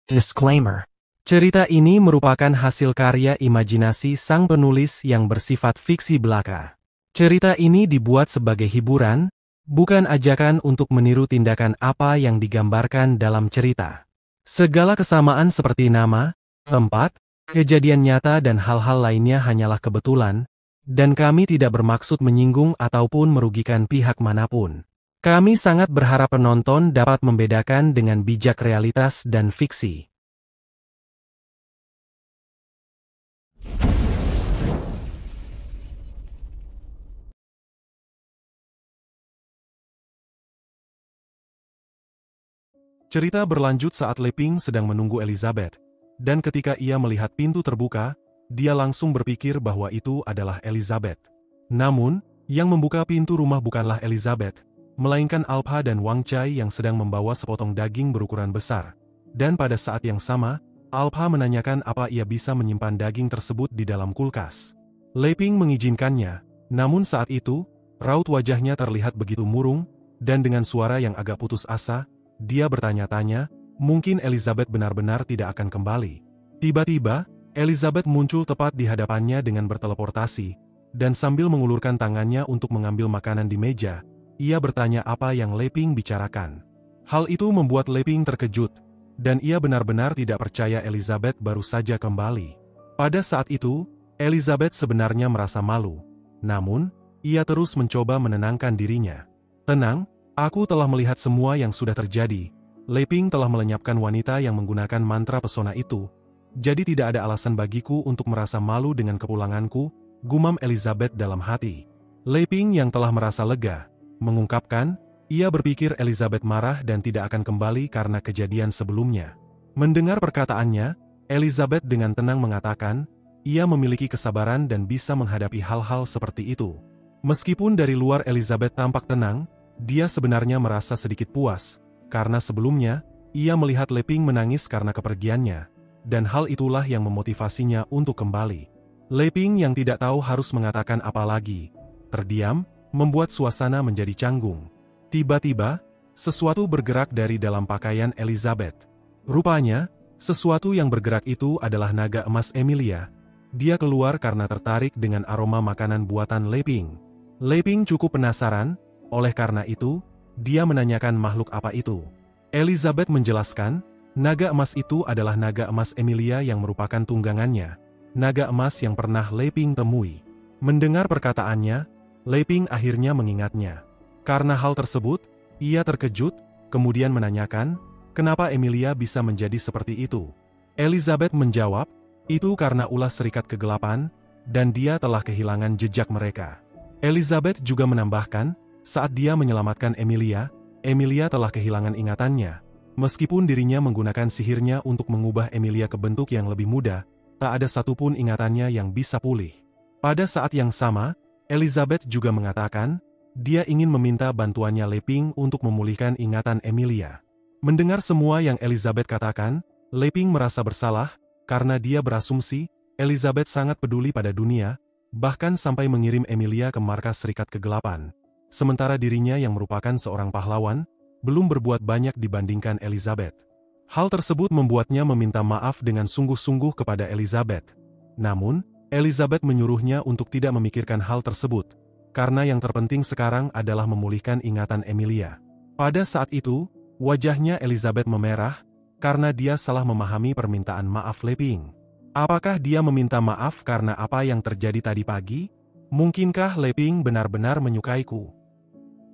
Disclaimer. Cerita ini merupakan hasil karya imajinasi sang penulis yang bersifat fiksi belaka. Cerita ini dibuat sebagai hiburan, bukan ajakan untuk meniru tindakan apa yang digambarkan dalam cerita. Segala kesamaan seperti nama, tempat, kejadian nyata dan hal-hal lainnya hanyalah kebetulan, dan kami tidak bermaksud menyinggung ataupun merugikan pihak manapun. Kami sangat berharap penonton dapat membedakan dengan bijak realitas dan fiksi. Cerita berlanjut saat Leping sedang menunggu Elizabeth, dan ketika ia melihat pintu terbuka, dia langsung berpikir bahwa itu adalah Elizabeth. Namun, yang membuka pintu rumah bukanlah Elizabeth, melainkan Alpha dan Wang Chai yang sedang membawa sepotong daging berukuran besar. Dan pada saat yang sama, Alpha menanyakan apa ia bisa menyimpan daging tersebut di dalam kulkas. Leping mengizinkannya, namun saat itu, raut wajahnya terlihat begitu murung, dan dengan suara yang agak putus asa, dia bertanya-tanya, mungkin Elizabeth benar-benar tidak akan kembali. Tiba-tiba, Elizabeth muncul tepat di hadapannya dengan berteleportasi, dan sambil mengulurkan tangannya untuk mengambil makanan di meja, ia bertanya apa yang Leping bicarakan. Hal itu membuat Leping terkejut, dan ia benar-benar tidak percaya Elizabeth baru saja kembali. Pada saat itu, Elizabeth sebenarnya merasa malu, namun, ia terus mencoba menenangkan dirinya. Tenang, aku telah melihat semua yang sudah terjadi. Leping telah melenyapkan wanita yang menggunakan mantra pesona itu. Jadi tidak ada alasan bagiku untuk merasa malu dengan kepulanganku, gumam Elizabeth dalam hati. Leping yang telah merasa lega, mengungkapkan, ia berpikir Elizabeth marah dan tidak akan kembali karena kejadian sebelumnya. Mendengar perkataannya, Elizabeth dengan tenang mengatakan, ia memiliki kesabaran dan bisa menghadapi hal-hal seperti itu. Meskipun dari luar Elizabeth tampak tenang, dia sebenarnya merasa sedikit puas, karena sebelumnya, ia melihat Leping menangis karena kepergiannya, dan hal itulah yang memotivasinya untuk kembali. Leping yang tidak tahu harus mengatakan apa lagi, terdiam, membuat suasana menjadi canggung. Tiba-tiba, sesuatu bergerak dari dalam pakaian Elizabeth. Rupanya, sesuatu yang bergerak itu adalah naga emas Emilia. Dia keluar karena tertarik dengan aroma makanan buatan Leping. Leping cukup penasaran. Oleh karena itu, dia menanyakan makhluk apa itu. Elizabeth menjelaskan, naga emas itu adalah naga emas Emilia yang merupakan tunggangannya, naga emas yang pernah Leping temui. Mendengar perkataannya, Leping akhirnya mengingatnya. Karena hal tersebut, ia terkejut, kemudian menanyakan, kenapa Emilia bisa menjadi seperti itu. Elizabeth menjawab, itu karena ulah serikat kegelapan, dan dia telah kehilangan jejak mereka. Elizabeth juga menambahkan, saat dia menyelamatkan Emilia, Emilia telah kehilangan ingatannya. Meskipun dirinya menggunakan sihirnya untuk mengubah Emilia ke bentuk yang lebih muda, tak ada satupun ingatannya yang bisa pulih. Pada saat yang sama, Elizabeth juga mengatakan, dia ingin meminta bantuannya Leping untuk memulihkan ingatan Emilia. Mendengar semua yang Elizabeth katakan, Leping merasa bersalah, karena dia berasumsi, Elizabeth sangat peduli pada dunia, bahkan sampai mengirim Emilia ke markas Serikat Kegelapan. Sementara dirinya yang merupakan seorang pahlawan, belum berbuat banyak dibandingkan Elizabeth. Hal tersebut membuatnya meminta maaf dengan sungguh-sungguh kepada Elizabeth. Namun, Elizabeth menyuruhnya untuk tidak memikirkan hal tersebut, karena yang terpenting sekarang adalah memulihkan ingatan Emilia. Pada saat itu, wajahnya Elizabeth memerah, karena dia salah memahami permintaan maaf Leping. Apakah dia meminta maaf karena apa yang terjadi tadi pagi? Mungkinkah Leping benar-benar menyukaiku?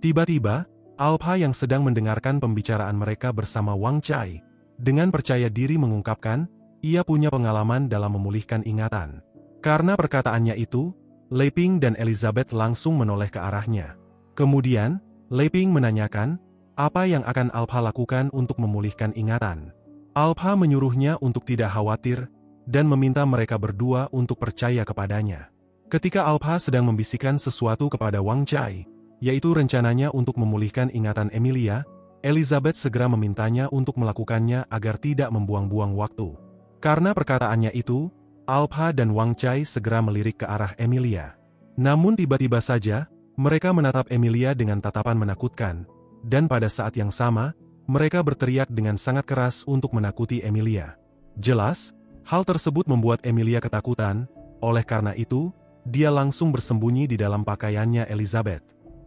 Tiba-tiba, Alpha yang sedang mendengarkan pembicaraan mereka bersama Wang Chai, dengan percaya diri mengungkapkan, ia punya pengalaman dalam memulihkan ingatan. Karena perkataannya itu, Leping dan Elizabeth langsung menoleh ke arahnya. Kemudian, Leping menanyakan, apa yang akan Alpha lakukan untuk memulihkan ingatan. Alpha menyuruhnya untuk tidak khawatir, dan meminta mereka berdua untuk percaya kepadanya. Ketika Alpha sedang membisikkan sesuatu kepada Wang Chai, yaitu rencananya untuk memulihkan ingatan Emilia, Elizabeth segera memintanya untuk melakukannya agar tidak membuang-buang waktu. Karena perkataannya itu, Alpha dan Wang Chai segera melirik ke arah Emilia. Namun tiba-tiba saja, mereka menatap Emilia dengan tatapan menakutkan, dan pada saat yang sama, mereka berteriak dengan sangat keras untuk menakuti Emilia. Jelas, hal tersebut membuat Emilia ketakutan, oleh karena itu, dia langsung bersembunyi di dalam pakaiannya Elizabeth.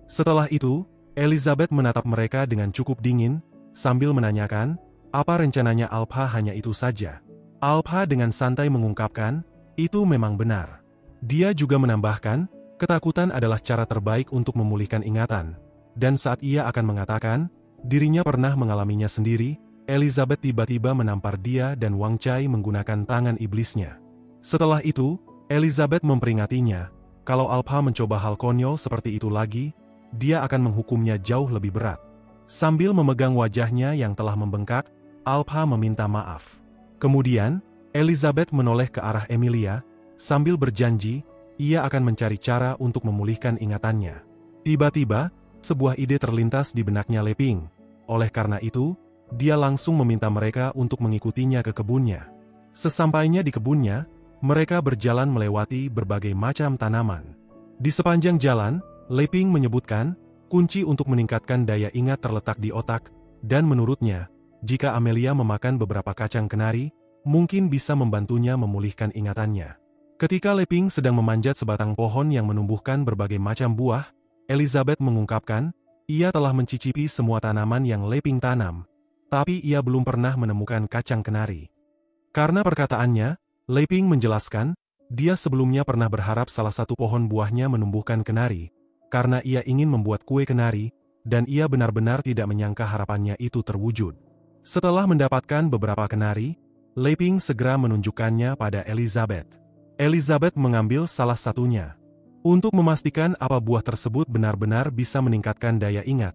Setelah itu, Elizabeth menatap mereka dengan cukup dingin, sambil menanyakan, apa rencananya Alpha hanya itu saja. Alpha dengan santai mengungkapkan, itu memang benar. Dia juga menambahkan, ketakutan adalah cara terbaik untuk memulihkan ingatan. Dan saat ia akan mengatakan, dirinya pernah mengalaminya sendiri, Elizabeth tiba-tiba menampar dia dan Wang Chai menggunakan tangan iblisnya. Setelah itu, Elizabeth memperingatnya, kalau Alpha mencoba hal konyol seperti itu lagi, dia akan menghukumnya jauh lebih berat. Sambil memegang wajahnya yang telah membengkak, Alpha meminta maaf. Kemudian, Elizabeth menoleh ke arah Emilia, sambil berjanji, ia akan mencari cara untuk memulihkan ingatannya. Tiba-tiba, sebuah ide terlintas di benaknya Leping. Oleh karena itu, dia langsung meminta mereka untuk mengikutinya ke kebunnya. Sesampainya di kebunnya, mereka berjalan melewati berbagai macam tanaman. Di sepanjang jalan, Leping menyebutkan, kunci untuk meningkatkan daya ingat terletak di otak, dan menurutnya, jika Amelia memakan beberapa kacang kenari, mungkin bisa membantunya memulihkan ingatannya. Ketika Leping sedang memanjat sebatang pohon yang menumbuhkan berbagai macam buah, Elizabeth mengungkapkan, ia telah mencicipi semua tanaman yang Leping tanam, tapi ia belum pernah menemukan kacang kenari. Karena perkataannya, Leping menjelaskan, dia sebelumnya pernah berharap salah satu pohon buahnya menumbuhkan kenari, karena ia ingin membuat kue kenari, dan ia benar-benar tidak menyangka harapannya itu terwujud. Setelah mendapatkan beberapa kenari, Leping segera menunjukkannya pada Elizabeth. Elizabeth mengambil salah satunya. Untuk memastikan apa buah tersebut benar-benar bisa meningkatkan daya ingat,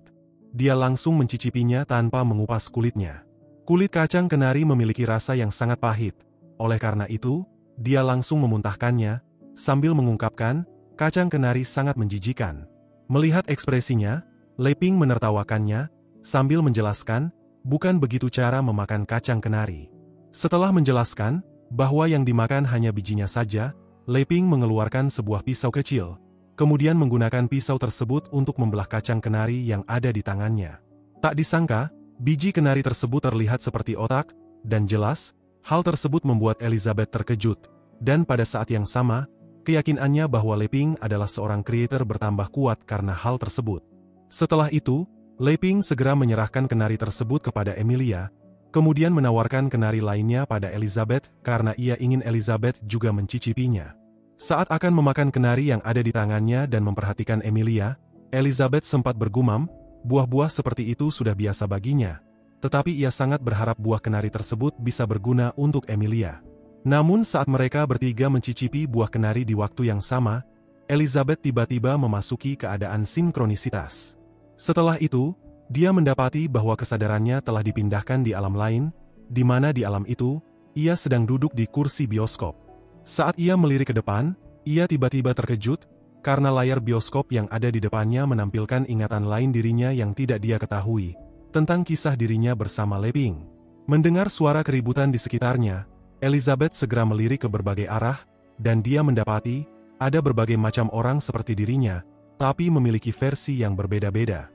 dia langsung mencicipinya tanpa mengupas kulitnya. Kulit kacang kenari memiliki rasa yang sangat pahit. Oleh karena itu, dia langsung memuntahkannya, sambil mengungkapkan, kacang kenari sangat menjijikan. Melihat ekspresinya, Leping menertawakannya, sambil menjelaskan, bukan begitu cara memakan kacang kenari. Setelah menjelaskan, bahwa yang dimakan hanya bijinya saja, Leping mengeluarkan sebuah pisau kecil, kemudian menggunakan pisau tersebut untuk membelah kacang kenari yang ada di tangannya. Tak disangka, biji kenari tersebut terlihat seperti otak, dan jelas, hal tersebut membuat Elizabeth terkejut, dan pada saat yang sama, keyakinannya bahwa Leping adalah seorang kreator bertambah kuat karena hal tersebut. Setelah itu, Leping segera menyerahkan kenari tersebut kepada Emilia, kemudian menawarkan kenari lainnya pada Elizabeth karena ia ingin Elizabeth juga mencicipinya. Saat akan memakan kenari yang ada di tangannya dan memperhatikan Emilia, Elizabeth sempat bergumam, buah-buah seperti itu sudah biasa baginya. Tetapi ia sangat berharap buah kenari tersebut bisa berguna untuk Emilia. Namun saat mereka bertiga mencicipi buah kenari di waktu yang sama, Elizabeth tiba-tiba memasuki keadaan sinkronisitas. Setelah itu, dia mendapati bahwa kesadarannya telah dipindahkan di alam lain, di mana di alam itu, ia sedang duduk di kursi bioskop. Saat ia melirik ke depan, ia tiba-tiba terkejut, karena layar bioskop yang ada di depannya menampilkan ingatan lain dirinya yang tidak dia ketahui, tentang kisah dirinya bersama Leping. Mendengar suara keributan di sekitarnya, Elizabeth segera melirik ke berbagai arah, dan dia mendapati, ada berbagai macam orang seperti dirinya, tapi memiliki versi yang berbeda-beda.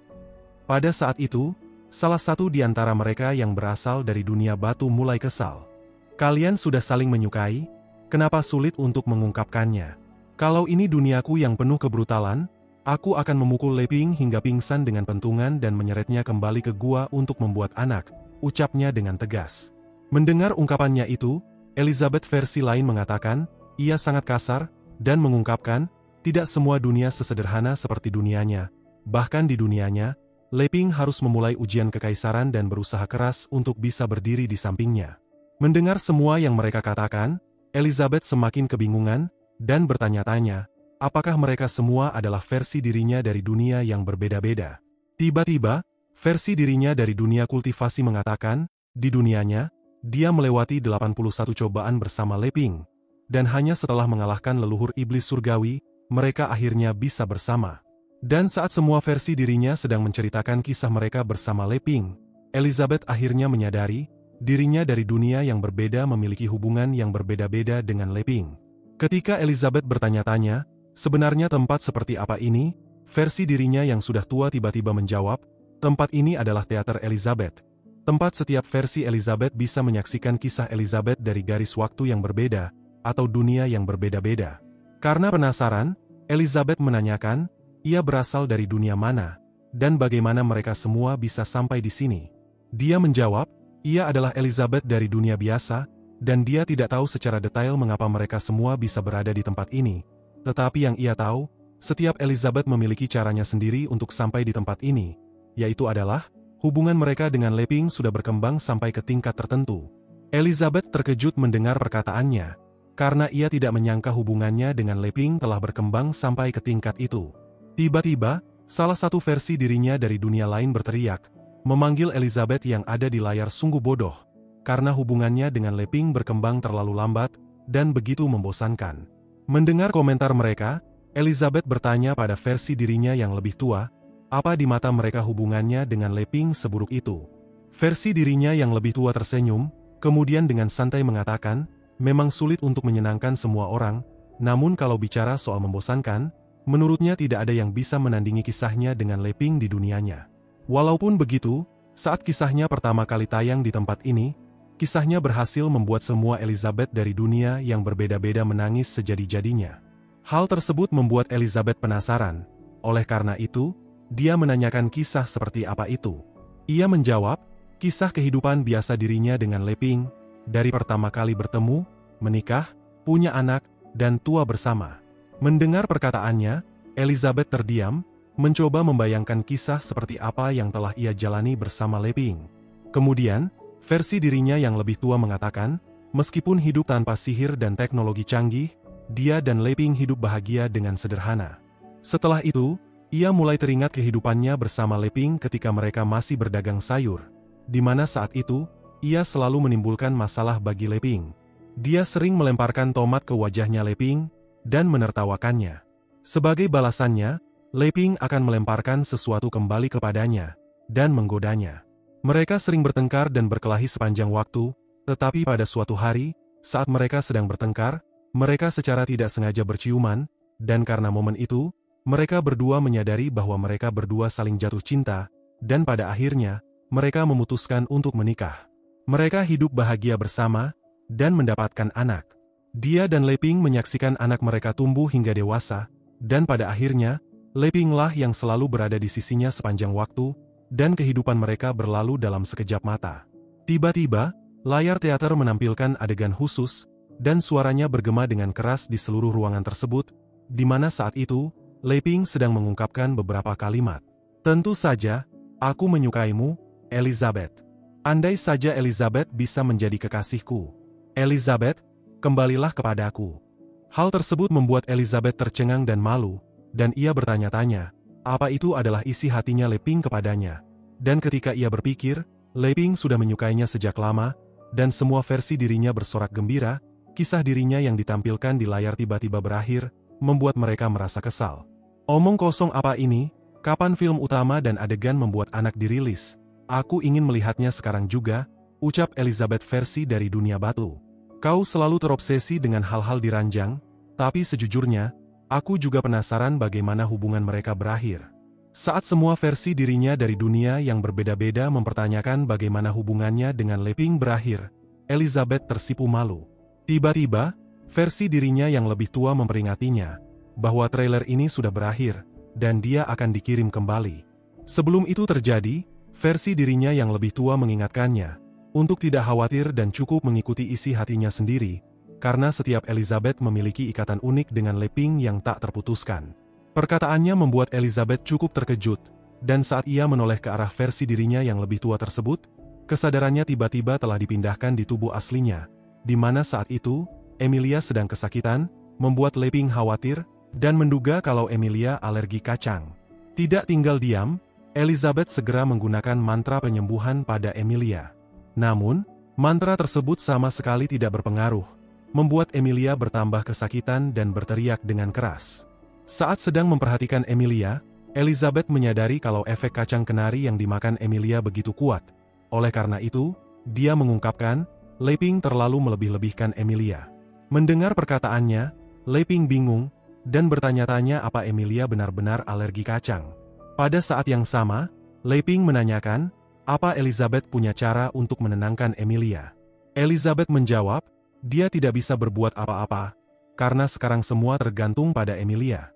Pada saat itu, salah satu di antara mereka yang berasal dari dunia batu mulai kesal. Kalian sudah saling menyukai, kenapa sulit untuk mengungkapkannya? Kalau ini duniaku yang penuh kebrutalan, aku akan memukul Leping hingga pingsan dengan pentungan dan menyeretnya kembali ke gua untuk membuat anak, ucapnya dengan tegas. Mendengar ungkapannya itu, Elizabeth versi lain mengatakan, ia sangat kasar, dan mengungkapkan, tidak semua dunia sesederhana seperti dunianya. Bahkan di dunianya, Leping harus memulai ujian kekaisaran dan berusaha keras untuk bisa berdiri di sampingnya. Mendengar semua yang mereka katakan, Elizabeth semakin kebingungan, dan bertanya-tanya, apakah mereka semua adalah versi dirinya dari dunia yang berbeda-beda. Tiba-tiba, versi dirinya dari dunia kultivasi mengatakan, di dunianya, dia melewati 81 cobaan bersama Leping, dan hanya setelah mengalahkan leluhur iblis surgawi, mereka akhirnya bisa bersama. Dan saat semua versi dirinya sedang menceritakan kisah mereka bersama Leping, Elizabeth akhirnya menyadari, dirinya dari dunia yang berbeda memiliki hubungan yang berbeda-beda dengan Leping. Ketika Elizabeth bertanya-tanya, sebenarnya tempat seperti apa ini, versi dirinya yang sudah tua tiba-tiba menjawab, tempat ini adalah teater Elizabeth, tempat setiap versi Elizabeth bisa menyaksikan kisah Elizabeth dari garis waktu yang berbeda, atau dunia yang berbeda-beda. Karena penasaran, Elizabeth menanyakan, ia berasal dari dunia mana, dan bagaimana mereka semua bisa sampai di sini. Dia menjawab, ia adalah Elizabeth dari dunia biasa, dan dia tidak tahu secara detail mengapa mereka semua bisa berada di tempat ini. Tetapi yang ia tahu, setiap Elizabeth memiliki caranya sendiri untuk sampai di tempat ini, yaitu adalah, hubungan mereka dengan Leping sudah berkembang sampai ke tingkat tertentu. Elizabeth terkejut mendengar perkataannya, karena ia tidak menyangka hubungannya dengan Leping telah berkembang sampai ke tingkat itu. Tiba-tiba, salah satu versi dirinya dari dunia lain berteriak, memanggil Elizabeth yang ada di layar sungguh bodoh, karena hubungannya dengan Leping berkembang terlalu lambat, dan begitu membosankan. Mendengar komentar mereka, Elizabeth bertanya pada versi dirinya yang lebih tua, apa di mata mereka hubungannya dengan Leping seburuk itu. Versi dirinya yang lebih tua tersenyum, kemudian dengan santai mengatakan, memang sulit untuk menyenangkan semua orang, namun kalau bicara soal membosankan, menurutnya tidak ada yang bisa menandingi kisahnya dengan Leping di dunianya. Walaupun begitu, saat kisahnya pertama kali tayang di tempat ini, kisahnya berhasil membuat semua Elizabeth dari dunia yang berbeda-beda menangis sejadi-jadinya. Hal tersebut membuat Elizabeth penasaran, oleh karena itu, dia menanyakan kisah seperti apa itu. Ia menjawab, kisah kehidupan biasa dirinya dengan Leping, dari pertama kali bertemu, menikah, punya anak, dan tua bersama. Mendengar perkataannya, Elizabeth terdiam, mencoba membayangkan kisah seperti apa yang telah ia jalani bersama Leping. Kemudian, versi dirinya yang lebih tua mengatakan, meskipun hidup tanpa sihir dan teknologi canggih, dia dan Leping hidup bahagia dengan sederhana. Setelah itu, ia mulai teringat kehidupannya bersama Leping ketika mereka masih berdagang sayur, di mana saat itu, ia selalu menimbulkan masalah bagi Leping. Dia sering melemparkan tomat ke wajahnya Leping, dan menertawakannya. Sebagai balasannya, Leping akan melemparkan sesuatu kembali kepadanya, dan menggodanya. Mereka sering bertengkar dan berkelahi sepanjang waktu, tetapi pada suatu hari, saat mereka sedang bertengkar, mereka secara tidak sengaja berciuman, dan karena momen itu, mereka berdua menyadari bahwa mereka berdua saling jatuh cinta, dan pada akhirnya, mereka memutuskan untuk menikah. Mereka hidup bahagia bersama, dan mendapatkan anak. Dia dan Leping menyaksikan anak mereka tumbuh hingga dewasa, dan pada akhirnya, Lepinglah yang selalu berada di sisinya sepanjang waktu, dan kehidupan mereka berlalu dalam sekejap mata. Tiba-tiba, layar teater menampilkan adegan khusus, dan suaranya bergema dengan keras di seluruh ruangan tersebut, di mana saat itu, Leping sedang mengungkapkan beberapa kalimat. Tentu saja, aku menyukaimu, Elizabeth. Andai saja Elizabeth bisa menjadi kekasihku. Elizabeth, kembalilah kepadaku. Hal tersebut membuat Elizabeth tercengang dan malu, dan ia bertanya-tanya, apa itu adalah isi hatinya Leping kepadanya. Dan ketika ia berpikir, Leping sudah menyukainya sejak lama, dan semua versi dirinya bersorak gembira, kisah dirinya yang ditampilkan di layar tiba-tiba berakhir, membuat mereka merasa kesal. Omong kosong apa ini? Kapan film utama dan adegan membuat anak dirilis? Aku ingin melihatnya sekarang juga, ucap Elizabeth versi dari dunia batu. Kau selalu terobsesi dengan hal-hal diranjang, tapi sejujurnya, aku juga penasaran bagaimana hubungan mereka berakhir. Saat semua versi dirinya dari dunia yang berbeda-beda mempertanyakan bagaimana hubungannya dengan Leping berakhir, Elizabeth tersipu malu. Tiba-tiba, versi dirinya yang lebih tua memperingatinya, bahwa trailer ini sudah berakhir, dan dia akan dikirim kembali. Sebelum itu terjadi, versi dirinya yang lebih tua mengingatkannya, untuk tidak khawatir dan cukup mengikuti isi hatinya sendiri, karena setiap Elizabeth memiliki ikatan unik dengan Leping yang tak terputuskan. Perkataannya membuat Elizabeth cukup terkejut, dan saat ia menoleh ke arah versi dirinya yang lebih tua tersebut, kesadarannya tiba-tiba telah dipindahkan di tubuh aslinya, di mana saat itu, Emilia sedang kesakitan, membuat Leping khawatir, dan menduga kalau Emilia alergi kacang. Tidak tinggal diam, Elizabeth segera menggunakan mantra penyembuhan pada Emilia. Namun, mantra tersebut sama sekali tidak berpengaruh, membuat Emilia bertambah kesakitan dan berteriak dengan keras. Saat sedang memperhatikan Emilia, Elizabeth menyadari kalau efek kacang kenari yang dimakan Emilia begitu kuat. Oleh karena itu, dia mengungkapkan, Leping terlalu melebih-lebihkan Emilia. Mendengar perkataannya, Leping bingung, dan bertanya-tanya apa Emilia benar-benar alergi kacang. Pada saat yang sama, Leping menanyakan, apa Elizabeth punya cara untuk menenangkan Emilia? Elizabeth menjawab, dia tidak bisa berbuat apa-apa, karena sekarang semua tergantung pada Emilia.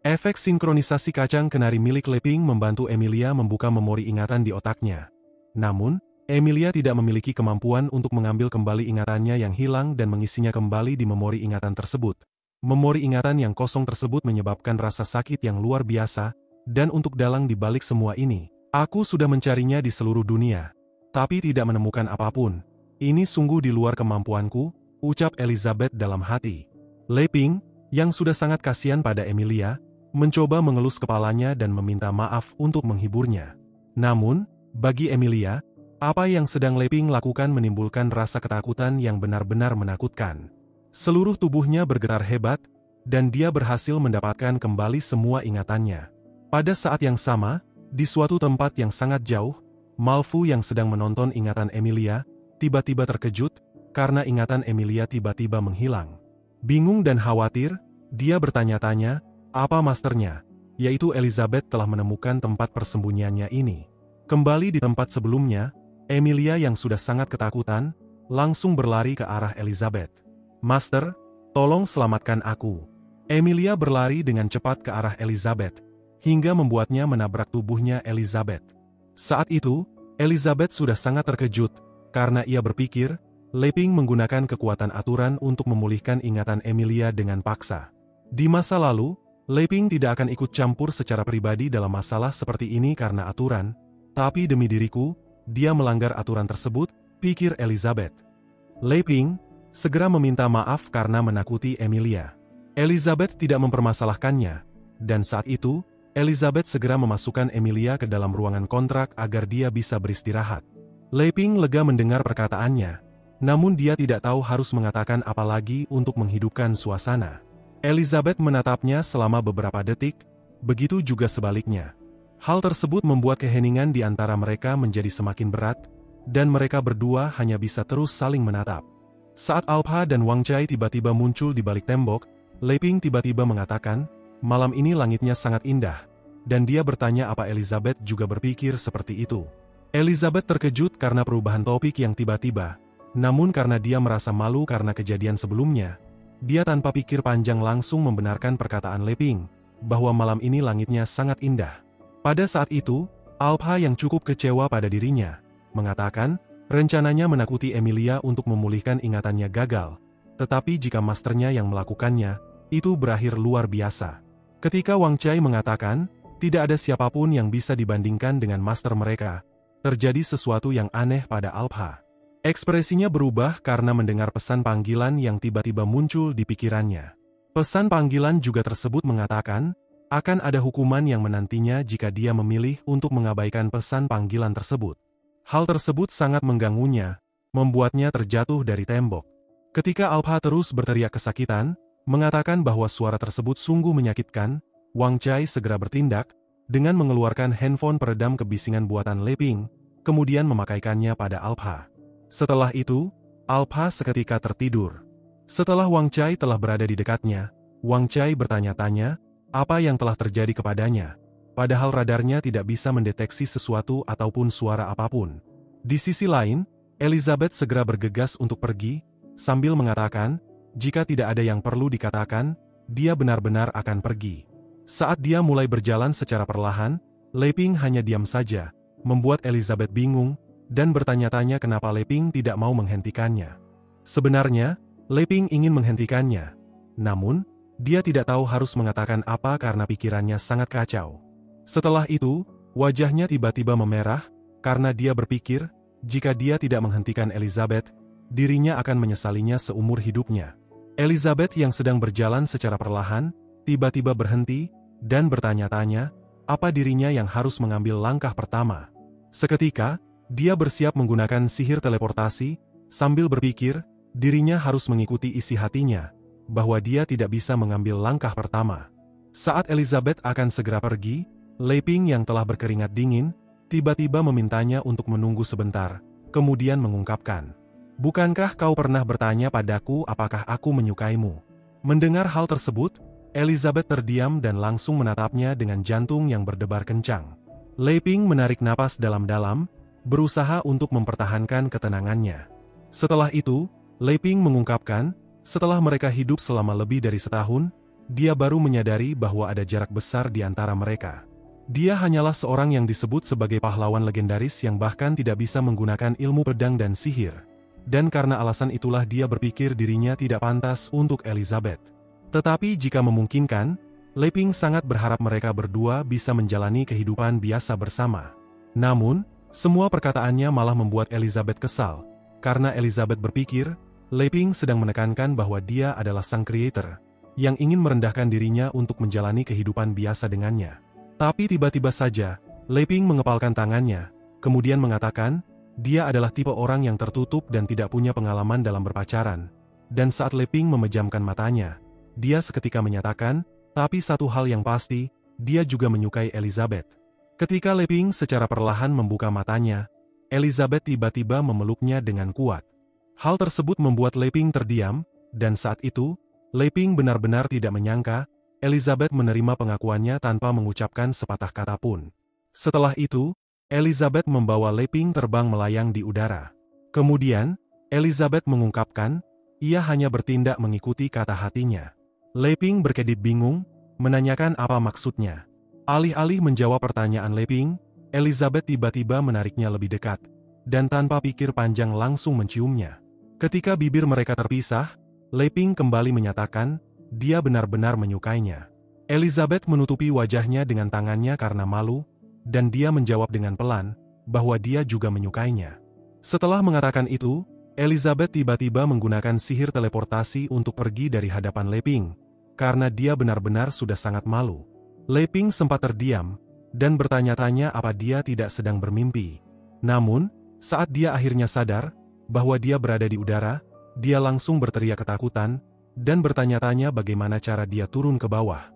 Efek sinkronisasi kacang kenari milik Leping membantu Emilia membuka memori ingatan di otaknya. Namun, Emilia tidak memiliki kemampuan untuk mengambil kembali ingatannya yang hilang dan mengisinya kembali di memori ingatan tersebut. Memori ingatan yang kosong tersebut menyebabkan rasa sakit yang luar biasa, dan untuk dalang di balik semua ini, aku sudah mencarinya di seluruh dunia, tapi tidak menemukan apapun. Ini sungguh di luar kemampuanku, ucap Elizabeth dalam hati. Leping, yang sudah sangat kasihan pada Emilia, mencoba mengelus kepalanya dan meminta maaf untuk menghiburnya. Namun, bagi Emilia, apa yang sedang Leping lakukan menimbulkan rasa ketakutan yang benar-benar menakutkan. Seluruh tubuhnya bergetar hebat, dan dia berhasil mendapatkan kembali semua ingatannya. Pada saat yang sama, di suatu tempat yang sangat jauh, Malfu yang sedang menonton ingatan Emilia, tiba-tiba terkejut, karena ingatan Emilia tiba-tiba menghilang. Bingung dan khawatir, dia bertanya-tanya, apa masternya, yaitu Elizabeth telah menemukan tempat persembunyiannya ini. Kembali di tempat sebelumnya, Emilia yang sudah sangat ketakutan, langsung berlari ke arah Elizabeth. Master, tolong selamatkan aku. Emilia berlari dengan cepat ke arah Elizabeth, hingga membuatnya menabrak tubuhnya Elizabeth. Saat itu, Elizabeth sudah sangat terkejut, karena ia berpikir, Leping menggunakan kekuatan aturan untuk memulihkan ingatan Emilia dengan paksa. Di masa lalu, Leping tidak akan ikut campur secara pribadi dalam masalah seperti ini karena aturan, tapi demi diriku, dia melanggar aturan tersebut, pikir Elizabeth. Leping segera meminta maaf karena menakuti Emilia. Elizabeth tidak mempermasalahkannya, dan saat itu, Elizabeth segera memasukkan Emilia ke dalam ruangan kontrak agar dia bisa beristirahat. Leping lega mendengar perkataannya, namun dia tidak tahu harus mengatakan apa lagi untuk menghidupkan suasana. Elizabeth menatapnya selama beberapa detik, begitu juga sebaliknya. Hal tersebut membuat keheningan di antara mereka menjadi semakin berat, dan mereka berdua hanya bisa terus saling menatap. Saat Alpha dan Wang Chai tiba-tiba muncul di balik tembok, Leping tiba-tiba mengatakan, malam ini langitnya sangat indah, dan dia bertanya apa Elizabeth juga berpikir seperti itu. Elizabeth terkejut karena perubahan topik yang tiba-tiba, namun karena dia merasa malu karena kejadian sebelumnya, dia tanpa pikir panjang langsung membenarkan perkataan Leping, bahwa malam ini langitnya sangat indah. Pada saat itu, Alpha yang cukup kecewa pada dirinya, mengatakan, rencananya menakuti Emilia untuk memulihkan ingatannya gagal, tetapi jika masternya yang melakukannya, itu berakhir luar biasa. Ketika Wang Chai mengatakan, tidak ada siapapun yang bisa dibandingkan dengan master mereka, terjadi sesuatu yang aneh pada Alpha. Ekspresinya berubah karena mendengar pesan panggilan yang tiba-tiba muncul di pikirannya. Pesan panggilan juga tersebut mengatakan, akan ada hukuman yang menantinya jika dia memilih untuk mengabaikan pesan panggilan tersebut. Hal tersebut sangat mengganggunya, membuatnya terjatuh dari tembok. Ketika Alpha terus berteriak kesakitan, mengatakan bahwa suara tersebut sungguh menyakitkan, Wang Chai segera bertindak, dengan mengeluarkan handphone peredam kebisingan buatan Leping, kemudian memakaikannya pada Alpha. Setelah itu, Alpha seketika tertidur. Setelah Wang Chai telah berada di dekatnya, Wang Chai bertanya-tanya, apa yang telah terjadi kepadanya, padahal radarnya tidak bisa mendeteksi sesuatu ataupun suara apapun. Di sisi lain, Elizabeth segera bergegas untuk pergi, sambil mengatakan, jika tidak ada yang perlu dikatakan, dia benar-benar akan pergi. Saat dia mulai berjalan secara perlahan, Leping hanya diam saja, membuat Elizabeth bingung, dan bertanya-tanya kenapa Leping tidak mau menghentikannya. Sebenarnya, Leping ingin menghentikannya, namun, dia tidak tahu harus mengatakan apa karena pikirannya sangat kacau. Setelah itu, wajahnya tiba-tiba memerah, karena dia berpikir, jika dia tidak menghentikan Elizabeth, dirinya akan menyesalinya seumur hidupnya. Elizabeth yang sedang berjalan secara perlahan, tiba-tiba berhenti, dan bertanya-tanya, apa dirinya yang harus mengambil langkah pertama. Seketika, dia bersiap menggunakan sihir teleportasi, sambil berpikir, dirinya harus mengikuti isi hatinya, bahwa dia tidak bisa mengambil langkah pertama. Saat Elizabeth akan segera pergi, Leping yang telah berkeringat dingin, tiba-tiba memintanya untuk menunggu sebentar, kemudian mengungkapkan, bukankah kau pernah bertanya padaku apakah aku menyukaimu? Mendengar hal tersebut, Elizabeth terdiam dan langsung menatapnya dengan jantung yang berdebar kencang. Leping menarik napas dalam-dalam, berusaha untuk mempertahankan ketenangannya. Setelah itu, Lei Ping mengungkapkan, setelah mereka hidup selama lebih dari setahun, dia baru menyadari bahwa ada jarak besar di antara mereka. Dia hanyalah seorang yang disebut sebagai pahlawan legendaris yang bahkan tidak bisa menggunakan ilmu pedang dan sihir. Dan karena alasan itulah dia berpikir dirinya tidak pantas untuk Elizabeth. Tetapi jika memungkinkan, Lei Ping sangat berharap mereka berdua bisa menjalani kehidupan biasa bersama. Namun, semua perkataannya malah membuat Elizabeth kesal, karena Elizabeth berpikir, Lei Ping sedang menekankan bahwa dia adalah sang creator, yang ingin merendahkan dirinya untuk menjalani kehidupan biasa dengannya. Tapi tiba-tiba saja, Lei Ping mengepalkan tangannya, kemudian mengatakan, dia adalah tipe orang yang tertutup dan tidak punya pengalaman dalam berpacaran. Dan saat Lei Ping memejamkan matanya, dia seketika menyatakan, tapi satu hal yang pasti, dia juga menyukai Elizabeth. Ketika Lei Ping secara perlahan membuka matanya, Elizabeth tiba-tiba memeluknya dengan kuat. Hal tersebut membuat Lei Ping terdiam, dan saat itu, Lei Ping benar-benar tidak menyangka, Elizabeth menerima pengakuannya tanpa mengucapkan sepatah kata pun. Setelah itu, Elizabeth membawa Lei Ping terbang melayang di udara. Kemudian, Elizabeth mengungkapkan, ia hanya bertindak mengikuti kata hatinya. Lei Ping berkedip bingung, menanyakan apa maksudnya. Alih-alih menjawab pertanyaan Lei Ping, Elizabeth tiba-tiba menariknya lebih dekat, dan tanpa pikir panjang langsung menciumnya. Ketika bibir mereka terpisah, Lei Ping kembali menyatakan, dia benar-benar menyukainya. Elizabeth menutupi wajahnya dengan tangannya karena malu, dan dia menjawab dengan pelan, bahwa dia juga menyukainya. Setelah mengatakan itu, Elizabeth tiba-tiba menggunakan sihir teleportasi untuk pergi dari hadapan Lei Ping, karena dia benar-benar sudah sangat malu. Lei Ping sempat terdiam, dan bertanya-tanya apa dia tidak sedang bermimpi. Namun, saat dia akhirnya sadar, bahwa dia berada di udara, dia langsung berteriak ketakutan, dan bertanya-tanya bagaimana cara dia turun ke bawah.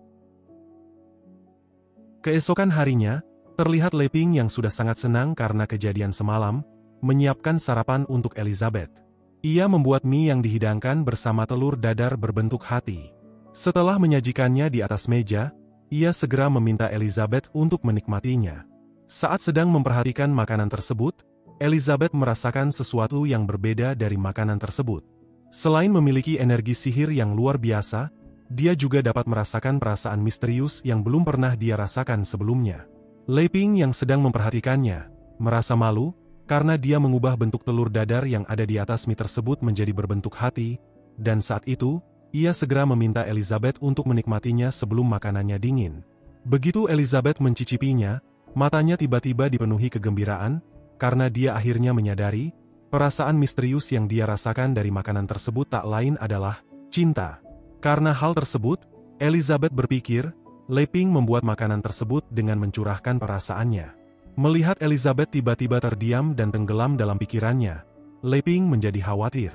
Keesokan harinya, terlihat Lei Ping yang sudah sangat senang karena kejadian semalam, menyiapkan sarapan untuk Elizabeth. Ia membuat mie yang dihidangkan bersama telur dadar berbentuk hati. Setelah menyajikannya di atas meja, ia segera meminta Elizabeth untuk menikmatinya. Saat sedang memperhatikan makanan tersebut, Elizabeth merasakan sesuatu yang berbeda dari makanan tersebut. Selain memiliki energi sihir yang luar biasa, dia juga dapat merasakan perasaan misterius yang belum pernah dia rasakan sebelumnya. Lei Ping yang sedang memperhatikannya, merasa malu, karena dia mengubah bentuk telur dadar yang ada di atas mie tersebut menjadi berbentuk hati, dan saat itu, ia segera meminta Elizabeth untuk menikmatinya sebelum makanannya dingin. Begitu Elizabeth mencicipinya, matanya tiba-tiba dipenuhi kegembiraan, karena dia akhirnya menyadari, perasaan misterius yang dia rasakan dari makanan tersebut tak lain adalah cinta. Karena hal tersebut, Elizabeth berpikir, Lei Ping membuat makanan tersebut dengan mencurahkan perasaannya. Melihat Elizabeth tiba-tiba terdiam dan tenggelam dalam pikirannya, Lei Ping menjadi khawatir.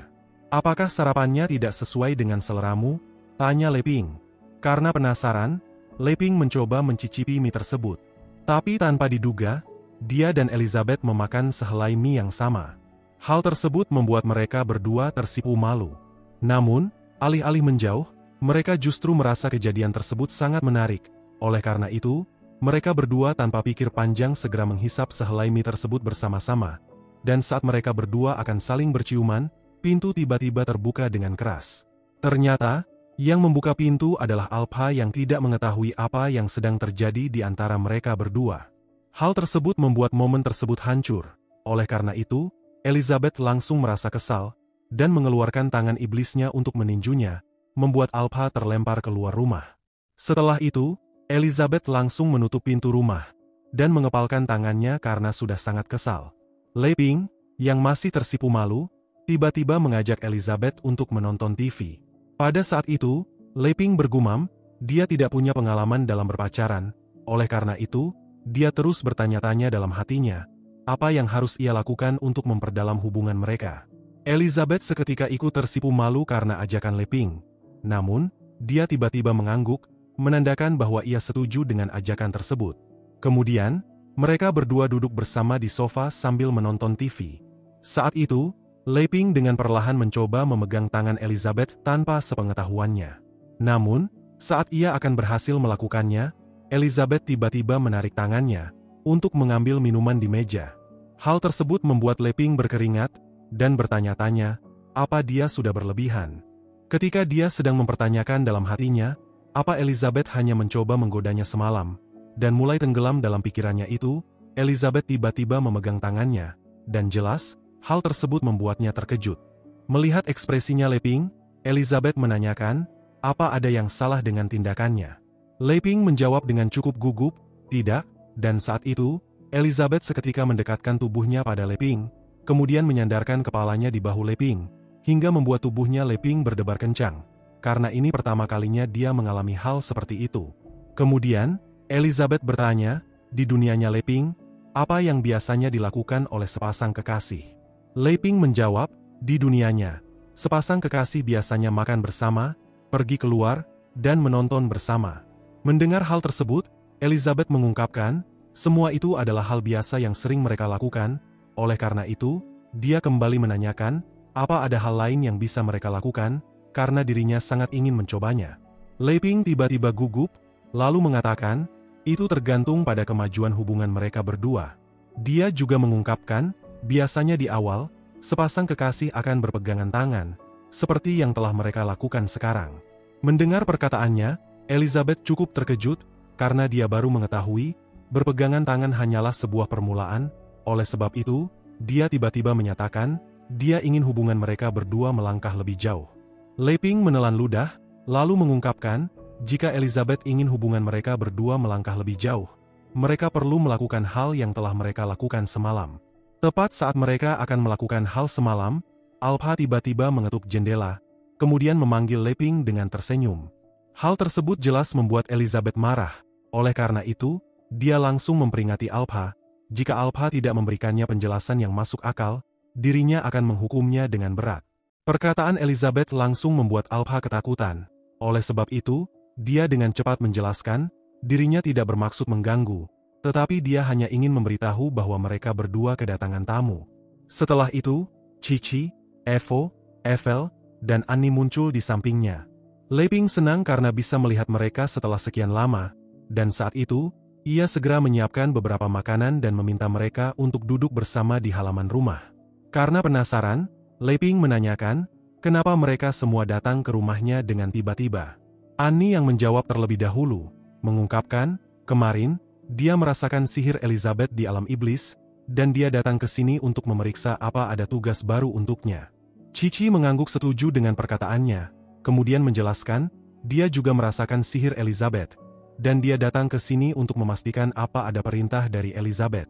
Apakah sarapannya tidak sesuai dengan seleramu? Tanya Lei Ping. Karena penasaran, Lei Ping mencoba mencicipi mie tersebut. Tapi tanpa diduga, dia dan Elizabeth memakan sehelai mie yang sama. Hal tersebut membuat mereka berdua tersipu malu. Namun, alih-alih menjauh, mereka justru merasa kejadian tersebut sangat menarik. Oleh karena itu, mereka berdua tanpa pikir panjang segera menghisap sehelai mie tersebut bersama-sama. Dan saat mereka berdua akan saling berciuman, pintu tiba-tiba terbuka dengan keras. Ternyata, yang membuka pintu adalah Alpha yang tidak mengetahui apa yang sedang terjadi di antara mereka berdua. Hal tersebut membuat momen tersebut hancur. Oleh karena itu, Elizabeth langsung merasa kesal, dan mengeluarkan tangan iblisnya untuk meninjunya, membuat Alpha terlempar keluar rumah. Setelah itu, Elizabeth langsung menutup pintu rumah, dan mengepalkan tangannya karena sudah sangat kesal. Lei Ping, yang masih tersipu malu, tiba-tiba mengajak Elizabeth untuk menonton TV. Pada saat itu, Lei Ping bergumam, dia tidak punya pengalaman dalam berpacaran, oleh karena itu, dia terus bertanya-tanya dalam hatinya, apa yang harus ia lakukan untuk memperdalam hubungan mereka. Elizabeth seketika ikut tersipu malu karena ajakan Lei Ping. Namun, dia tiba-tiba mengangguk, menandakan bahwa ia setuju dengan ajakan tersebut. Kemudian, mereka berdua duduk bersama di sofa sambil menonton TV. Saat itu, Lei Ping dengan perlahan mencoba memegang tangan Elizabeth tanpa sepengetahuannya. Namun, saat ia akan berhasil melakukannya, Elizabeth tiba-tiba menarik tangannya untuk mengambil minuman di meja. Hal tersebut membuat Leping berkeringat dan bertanya-tanya, apa dia sudah berlebihan. Ketika dia sedang mempertanyakan dalam hatinya, apa Elizabeth hanya mencoba menggodanya semalam, dan mulai tenggelam dalam pikirannya itu, Elizabeth tiba-tiba memegang tangannya, dan jelas, hal tersebut membuatnya terkejut. Melihat ekspresinya Leping, Elizabeth menanyakan, apa ada yang salah dengan tindakannya. Leping menjawab dengan cukup gugup, tidak, dan saat itu, Elizabeth seketika mendekatkan tubuhnya pada Leping, kemudian menyandarkan kepalanya di bahu Leping, hingga membuat tubuhnya Leping berdebar kencang, karena ini pertama kalinya dia mengalami hal seperti itu. Kemudian, Elizabeth bertanya, di dunianya Leping, apa yang biasanya dilakukan oleh sepasang kekasih? Leping menjawab, di dunianya, sepasang kekasih biasanya makan bersama, pergi keluar, dan menonton bersama. Mendengar hal tersebut, Elizabeth mengungkapkan, semua itu adalah hal biasa yang sering mereka lakukan, oleh karena itu, dia kembali menanyakan, apa ada hal lain yang bisa mereka lakukan, karena dirinya sangat ingin mencobanya. Leping tiba-tiba gugup, lalu mengatakan, itu tergantung pada kemajuan hubungan mereka berdua. Dia juga mengungkapkan, biasanya di awal, sepasang kekasih akan berpegangan tangan, seperti yang telah mereka lakukan sekarang. Mendengar perkataannya, Elizabeth cukup terkejut, karena dia baru mengetahui, berpegangan tangan hanyalah sebuah permulaan, oleh sebab itu, dia tiba-tiba menyatakan, dia ingin hubungan mereka berdua melangkah lebih jauh. Leping menelan ludah, lalu mengungkapkan, jika Elizabeth ingin hubungan mereka berdua melangkah lebih jauh, mereka perlu melakukan hal yang telah mereka lakukan semalam. Tepat saat mereka akan melakukan hal semalam, Alpha tiba-tiba mengetuk jendela, kemudian memanggil Leping dengan tersenyum. Hal tersebut jelas membuat Elizabeth marah, oleh karena itu, dia langsung memperingati Alpha, jika Alpha tidak memberikannya penjelasan yang masuk akal, dirinya akan menghukumnya dengan berat. Perkataan Elizabeth langsung membuat Alpha ketakutan. Oleh sebab itu, dia dengan cepat menjelaskan, dirinya tidak bermaksud mengganggu, tetapi dia hanya ingin memberitahu bahwa mereka berdua kedatangan tamu. Setelah itu, Cici, Evo, Evel, dan Annie muncul di sampingnya. Leping senang karena bisa melihat mereka setelah sekian lama, dan saat itu, ia segera menyiapkan beberapa makanan dan meminta mereka untuk duduk bersama di halaman rumah. Karena penasaran, Leping menanyakan, kenapa mereka semua datang ke rumahnya dengan tiba-tiba. Annie yang menjawab terlebih dahulu, mengungkapkan, kemarin, dia merasakan sihir Elizabeth di alam iblis, dan dia datang ke sini untuk memeriksa apa ada tugas baru untuknya. Cici mengangguk setuju dengan perkataannya, kemudian menjelaskan, dia juga merasakan sihir Elizabeth, dan dia datang ke sini untuk memastikan apa ada perintah dari Elizabeth.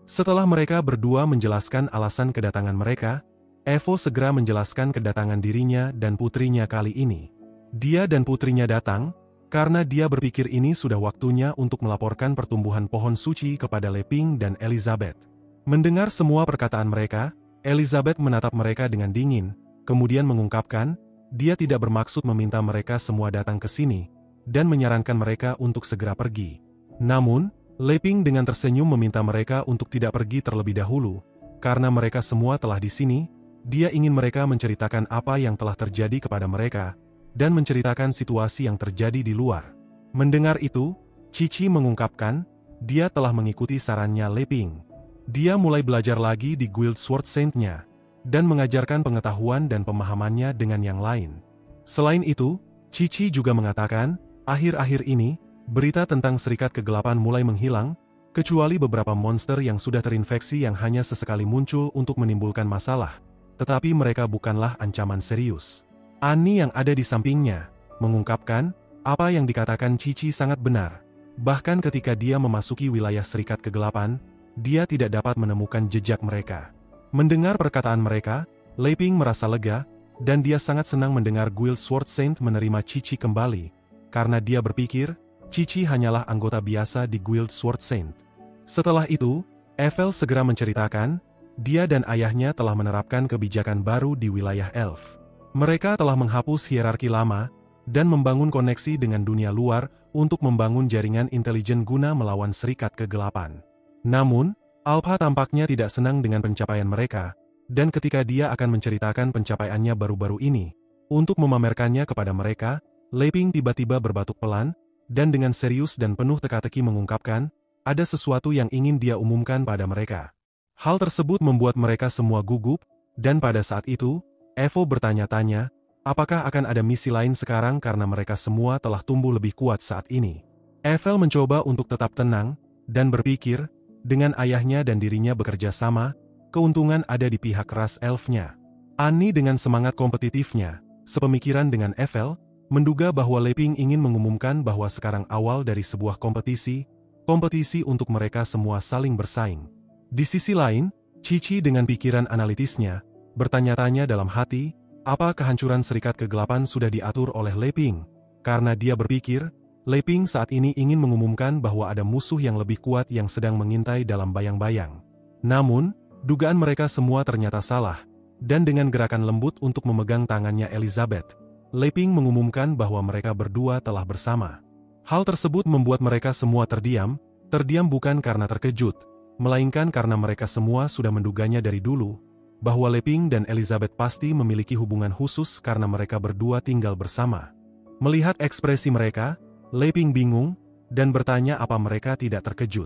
Setelah mereka berdua menjelaskan alasan kedatangan mereka, Evo segera menjelaskan kedatangan dirinya dan putrinya kali ini. Dia dan putrinya datang, karena dia berpikir ini sudah waktunya untuk melaporkan pertumbuhan pohon suci kepada Leping dan Elizabeth. Mendengar semua perkataan mereka, Elizabeth menatap mereka dengan dingin, kemudian mengungkapkan, dia tidak bermaksud meminta mereka semua datang ke sini, dan menyarankan mereka untuk segera pergi. Namun, Leping dengan tersenyum meminta mereka untuk tidak pergi terlebih dahulu, karena mereka semua telah di sini, dia ingin mereka menceritakan apa yang telah terjadi kepada mereka, dan menceritakan situasi yang terjadi di luar. Mendengar itu, Cici mengungkapkan, dia telah mengikuti sarannya Leping. Dia mulai belajar lagi di Guild Sword Saint-nya, dan mengajarkan pengetahuan dan pemahamannya dengan yang lain. Selain itu, Cici juga mengatakan, akhir-akhir ini, berita tentang Serikat Kegelapan mulai menghilang, kecuali beberapa monster yang sudah terinfeksi yang hanya sesekali muncul untuk menimbulkan masalah, tetapi mereka bukanlah ancaman serius. Annie yang ada di sampingnya, mengungkapkan, apa yang dikatakan Cici sangat benar. Bahkan ketika dia memasuki wilayah Serikat Kegelapan, dia tidak dapat menemukan jejak mereka. Mendengar perkataan mereka, Leping merasa lega, dan dia sangat senang mendengar Guild Sword Saint menerima Cici kembali, karena dia berpikir, Cici hanyalah anggota biasa di Guild Sword Saint. Setelah itu, Evel segera menceritakan, dia dan ayahnya telah menerapkan kebijakan baru di wilayah Elf. Mereka telah menghapus hierarki lama, dan membangun koneksi dengan dunia luar untuk membangun jaringan intelijen guna melawan Serikat Kegelapan. Namun, Alpha tampaknya tidak senang dengan pencapaian mereka, dan ketika dia akan menceritakan pencapaiannya baru-baru ini, untuk memamerkannya kepada mereka, Leping tiba-tiba berbatuk pelan, dan dengan serius dan penuh teka-teki mengungkapkan, ada sesuatu yang ingin dia umumkan pada mereka. Hal tersebut membuat mereka semua gugup, dan pada saat itu, Evo bertanya-tanya, apakah akan ada misi lain sekarang karena mereka semua telah tumbuh lebih kuat saat ini. Evel mencoba untuk tetap tenang, dan berpikir, dengan ayahnya dan dirinya bekerja sama, keuntungan ada di pihak ras elfnya. Annie dengan semangat kompetitifnya, sepemikiran dengan Evel, menduga bahwa Leping ingin mengumumkan bahwa sekarang awal dari sebuah kompetisi untuk mereka semua saling bersaing. Di sisi lain, Cici dengan pikiran analitisnya, bertanya-tanya dalam hati, apa kehancuran Serikat Kegelapan sudah diatur oleh Leping? Karena dia berpikir, Leping saat ini ingin mengumumkan bahwa ada musuh yang lebih kuat yang sedang mengintai dalam bayang-bayang. Namun, dugaan mereka semua ternyata salah, dan dengan gerakan lembut untuk memegang tangannya Elizabeth, Leping mengumumkan bahwa mereka berdua telah bersama. Hal tersebut membuat mereka semua terdiam bukan karena terkejut, melainkan karena mereka semua sudah menduganya dari dulu, bahwa Leping dan Elizabeth pasti memiliki hubungan khusus karena mereka berdua tinggal bersama. Melihat ekspresi mereka, Leping bingung, dan bertanya apa mereka tidak terkejut.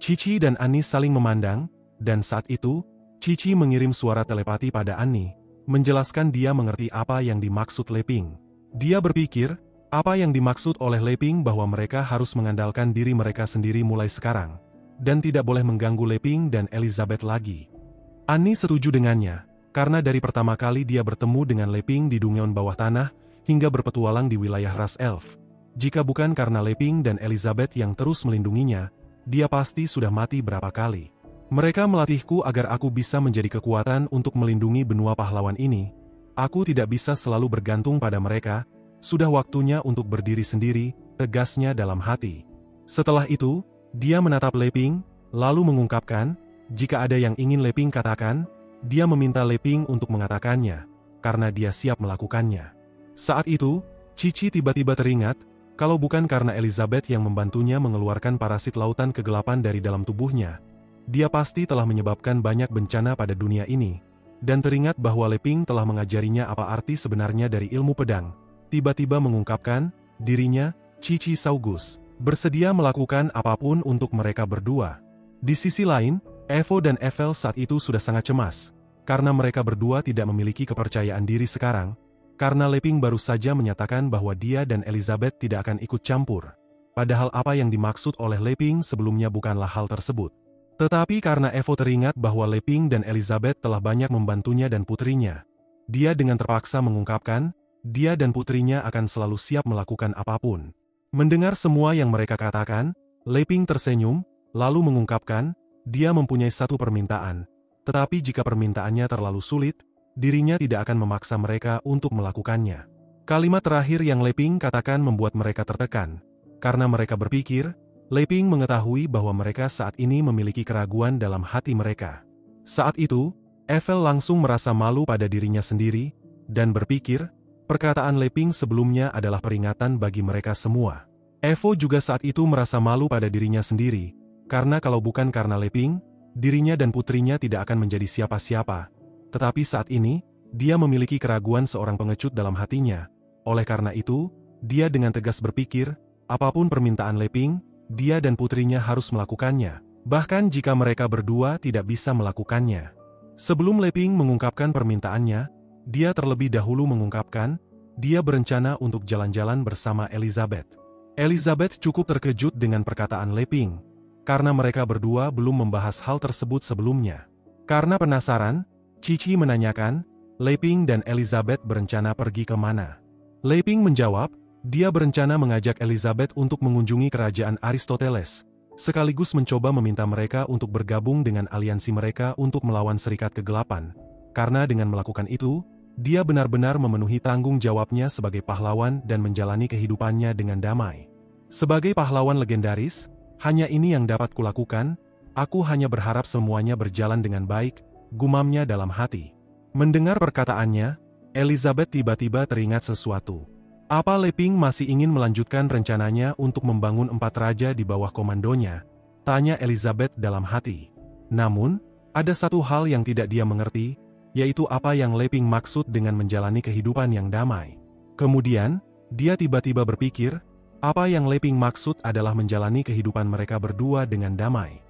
Cici dan Annie saling memandang, dan saat itu, Cici mengirim suara telepati pada Annie, menjelaskan dia mengerti apa yang dimaksud Leping. Dia berpikir, apa yang dimaksud oleh Leping bahwa mereka harus mengandalkan diri mereka sendiri mulai sekarang, dan tidak boleh mengganggu Leping dan Elizabeth lagi. Annie setuju dengannya, karena dari pertama kali dia bertemu dengan Leping di Dungeon bawah tanah, hingga berpetualang di wilayah ras elf. Jika bukan karena Leping dan Elizabeth yang terus melindunginya, dia pasti sudah mati berapa kali. Mereka melatihku agar aku bisa menjadi kekuatan untuk melindungi benua pahlawan ini. Aku tidak bisa selalu bergantung pada mereka, sudah waktunya untuk berdiri sendiri, tegasnya dalam hati. Setelah itu, dia menatap Leping, lalu mengungkapkan, jika ada yang ingin Leping katakan, dia meminta Leping untuk mengatakannya, karena dia siap melakukannya. Saat itu, Cici tiba-tiba teringat, kalau bukan karena Elizabeth yang membantunya mengeluarkan parasit lautan kegelapan dari dalam tubuhnya, dia pasti telah menyebabkan banyak bencana pada dunia ini, dan teringat bahwa Leping telah mengajarinya apa arti sebenarnya dari ilmu pedang. Tiba-tiba mengungkapkan, dirinya, Cici Saugus, bersedia melakukan apapun untuk mereka berdua. Di sisi lain, Evo dan Evel saat itu sudah sangat cemas, karena mereka berdua tidak memiliki kepercayaan diri sekarang, karena Leping baru saja menyatakan bahwa dia dan Elizabeth tidak akan ikut campur. Padahal apa yang dimaksud oleh Leping sebelumnya bukanlah hal tersebut. Tetapi karena Evo teringat bahwa Leping dan Elizabeth telah banyak membantunya dan putrinya, dia dengan terpaksa mengungkapkan, dia dan putrinya akan selalu siap melakukan apapun. Mendengar semua yang mereka katakan, Leping tersenyum, lalu mengungkapkan, dia mempunyai satu permintaan, tetapi jika permintaannya terlalu sulit, dirinya tidak akan memaksa mereka untuk melakukannya. Kalimat terakhir yang Leping katakan membuat mereka tertekan, karena mereka berpikir, Leping mengetahui bahwa mereka saat ini memiliki keraguan dalam hati mereka. Saat itu, Evel langsung merasa malu pada dirinya sendiri, dan berpikir, perkataan Leping sebelumnya adalah peringatan bagi mereka semua. Evo juga saat itu merasa malu pada dirinya sendiri, karena kalau bukan karena Leping, dirinya dan putrinya tidak akan menjadi siapa-siapa. Tetapi saat ini, dia memiliki keraguan seorang pengecut dalam hatinya. Oleh karena itu, dia dengan tegas berpikir, apapun permintaan Leping, dia dan putrinya harus melakukannya, bahkan jika mereka berdua tidak bisa melakukannya. Sebelum Leping mengungkapkan permintaannya, dia terlebih dahulu mengungkapkan, dia berencana untuk jalan-jalan bersama Elizabeth. Elizabeth cukup terkejut dengan perkataan Leping, karena mereka berdua belum membahas hal tersebut sebelumnya. Karena penasaran, Cici menanyakan, Leping dan Elizabeth berencana pergi ke mana? Leping menjawab, dia berencana mengajak Elizabeth untuk mengunjungi kerajaan Aristoteles, sekaligus mencoba meminta mereka untuk bergabung dengan aliansi mereka untuk melawan Serikat Kegelapan, karena dengan melakukan itu, dia benar-benar memenuhi tanggung jawabnya sebagai pahlawan dan menjalani kehidupannya dengan damai. Sebagai pahlawan legendaris, hanya ini yang dapat kulakukan, aku hanya berharap semuanya berjalan dengan baik, gumamnya dalam hati. Mendengar perkataannya, Elizabeth tiba-tiba teringat sesuatu. Apa Leping masih ingin melanjutkan rencananya untuk membangun 4 raja di bawah komandonya? Tanya Elizabeth dalam hati. Namun, ada satu hal yang tidak dia mengerti, yaitu apa yang Leping maksud dengan menjalani kehidupan yang damai. Kemudian, dia tiba-tiba berpikir, apa yang Leping maksud adalah menjalani kehidupan mereka berdua dengan damai.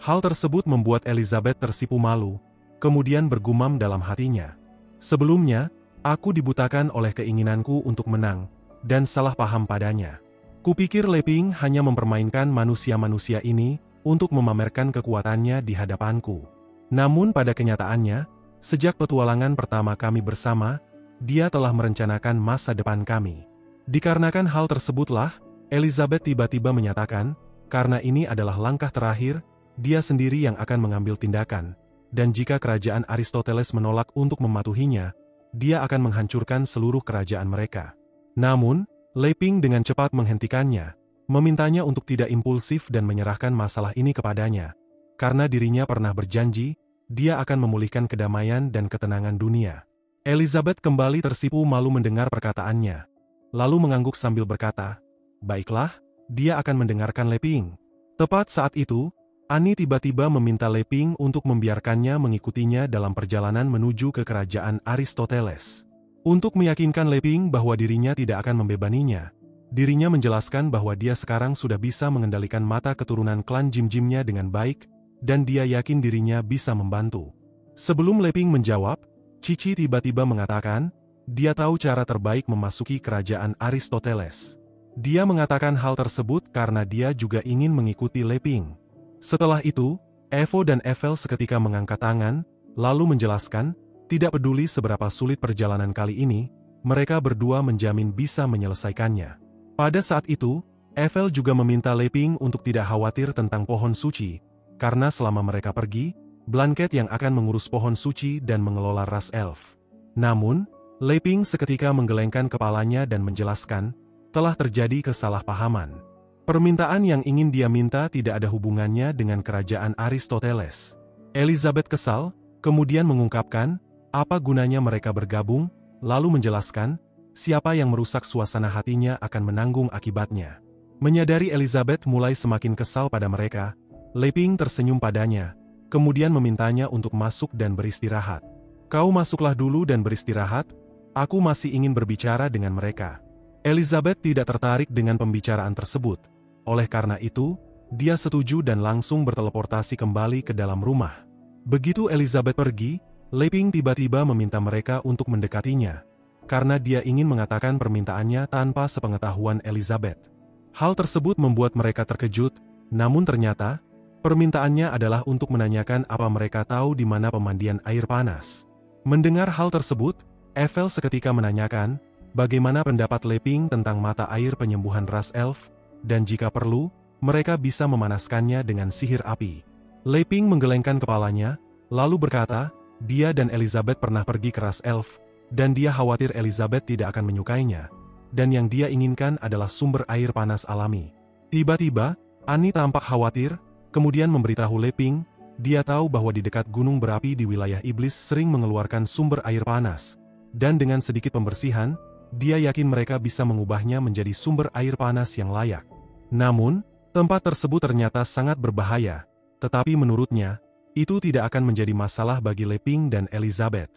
Hal tersebut membuat Elizabeth tersipu malu, kemudian bergumam dalam hatinya. Sebelumnya, aku dibutakan oleh keinginanku untuk menang, dan salah paham padanya. Kupikir Leping hanya mempermainkan manusia-manusia ini untuk memamerkan kekuatannya di hadapanku. Namun pada kenyataannya, sejak petualangan pertama kami bersama, dia telah merencanakan masa depan kami. Dikarenakan hal tersebutlah, Elizabeth tiba-tiba menyatakan, karena ini adalah langkah terakhir, dia sendiri yang akan mengambil tindakan, dan jika kerajaan Aristoteles menolak untuk mematuhinya, dia akan menghancurkan seluruh kerajaan mereka. Namun, Leping dengan cepat menghentikannya, memintanya untuk tidak impulsif dan menyerahkan masalah ini kepadanya, karena dirinya pernah berjanji, dia akan memulihkan kedamaian dan ketenangan dunia. Elizabeth kembali tersipu malu mendengar perkataannya, lalu mengangguk sambil berkata, "Baiklah, dia akan mendengarkan Leping." Tepat saat itu, Annie tiba-tiba meminta Leping untuk membiarkannya mengikutinya dalam perjalanan menuju ke kerajaan Aristoteles. Untuk meyakinkan Leping bahwa dirinya tidak akan membebaninya, dirinya menjelaskan bahwa dia sekarang sudah bisa mengendalikan mata keturunan klan Jim-Jimnya dengan baik, dan dia yakin dirinya bisa membantu. Sebelum Leping menjawab, Cici tiba-tiba mengatakan, dia tahu cara terbaik memasuki kerajaan Aristoteles. Dia mengatakan hal tersebut karena dia juga ingin mengikuti Leping. Setelah itu, Evo dan Evel seketika mengangkat tangan, lalu menjelaskan, tidak peduli seberapa sulit perjalanan kali ini, mereka berdua menjamin bisa menyelesaikannya. Pada saat itu, Evel juga meminta Leping untuk tidak khawatir tentang pohon suci, karena selama mereka pergi, Blanket yang akan mengurus pohon suci dan mengelola ras elf. Namun, Leping seketika menggelengkan kepalanya dan menjelaskan, telah terjadi kesalahpahaman. Permintaan yang ingin dia minta tidak ada hubungannya dengan kerajaan Aristoteles. Elizabeth kesal, kemudian mengungkapkan, apa gunanya mereka bergabung, lalu menjelaskan, siapa yang merusak suasana hatinya akan menanggung akibatnya. Menyadari Elizabeth mulai semakin kesal pada mereka, Leping tersenyum padanya, kemudian memintanya untuk masuk dan beristirahat. Kau masuklah dulu dan beristirahat, aku masih ingin berbicara dengan mereka. Elizabeth tidak tertarik dengan pembicaraan tersebut. Oleh karena itu, dia setuju dan langsung berteleportasi kembali ke dalam rumah. Begitu Elizabeth pergi, Leping tiba-tiba meminta mereka untuk mendekatinya, karena dia ingin mengatakan permintaannya tanpa sepengetahuan Elizabeth. Hal tersebut membuat mereka terkejut, namun ternyata, permintaannya adalah untuk menanyakan apa mereka tahu di mana pemandian air panas. Mendengar hal tersebut, Evel seketika menanyakan, bagaimana pendapat Leping tentang mata air penyembuhan ras elf, dan jika perlu, mereka bisa memanaskannya dengan sihir api. Leping menggelengkan kepalanya, lalu berkata, dia dan Elizabeth pernah pergi ke ras elf, dan dia khawatir Elizabeth tidak akan menyukainya, dan yang dia inginkan adalah sumber air panas alami. Tiba-tiba, Annie tampak khawatir, kemudian memberitahu Leping, dia tahu bahwa di dekat gunung berapi di wilayah iblis sering mengeluarkan sumber air panas, dan dengan sedikit pembersihan, dia yakin mereka bisa mengubahnya menjadi sumber air panas yang layak. Namun, tempat tersebut ternyata sangat berbahaya, tetapi menurutnya, itu tidak akan menjadi masalah bagi Leping dan Elizabeth.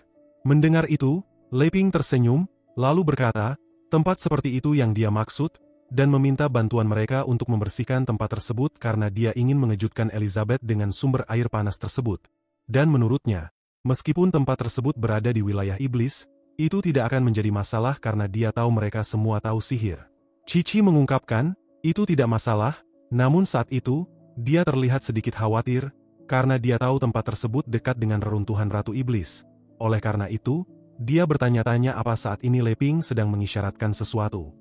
Mendengar itu, Leping tersenyum, lalu berkata, tempat seperti itu yang dia maksud, dan meminta bantuan mereka untuk membersihkan tempat tersebut karena dia ingin mengejutkan Elizabeth dengan sumber air panas tersebut. Dan menurutnya, meskipun tempat tersebut berada di wilayah iblis, itu tidak akan menjadi masalah karena dia tahu mereka semua tahu sihir. Cici mengungkapkan, itu tidak masalah, namun saat itu, dia terlihat sedikit khawatir, karena dia tahu tempat tersebut dekat dengan reruntuhan Ratu Iblis. Oleh karena itu, dia bertanya-tanya apa saat ini Leping sedang mengisyaratkan sesuatu.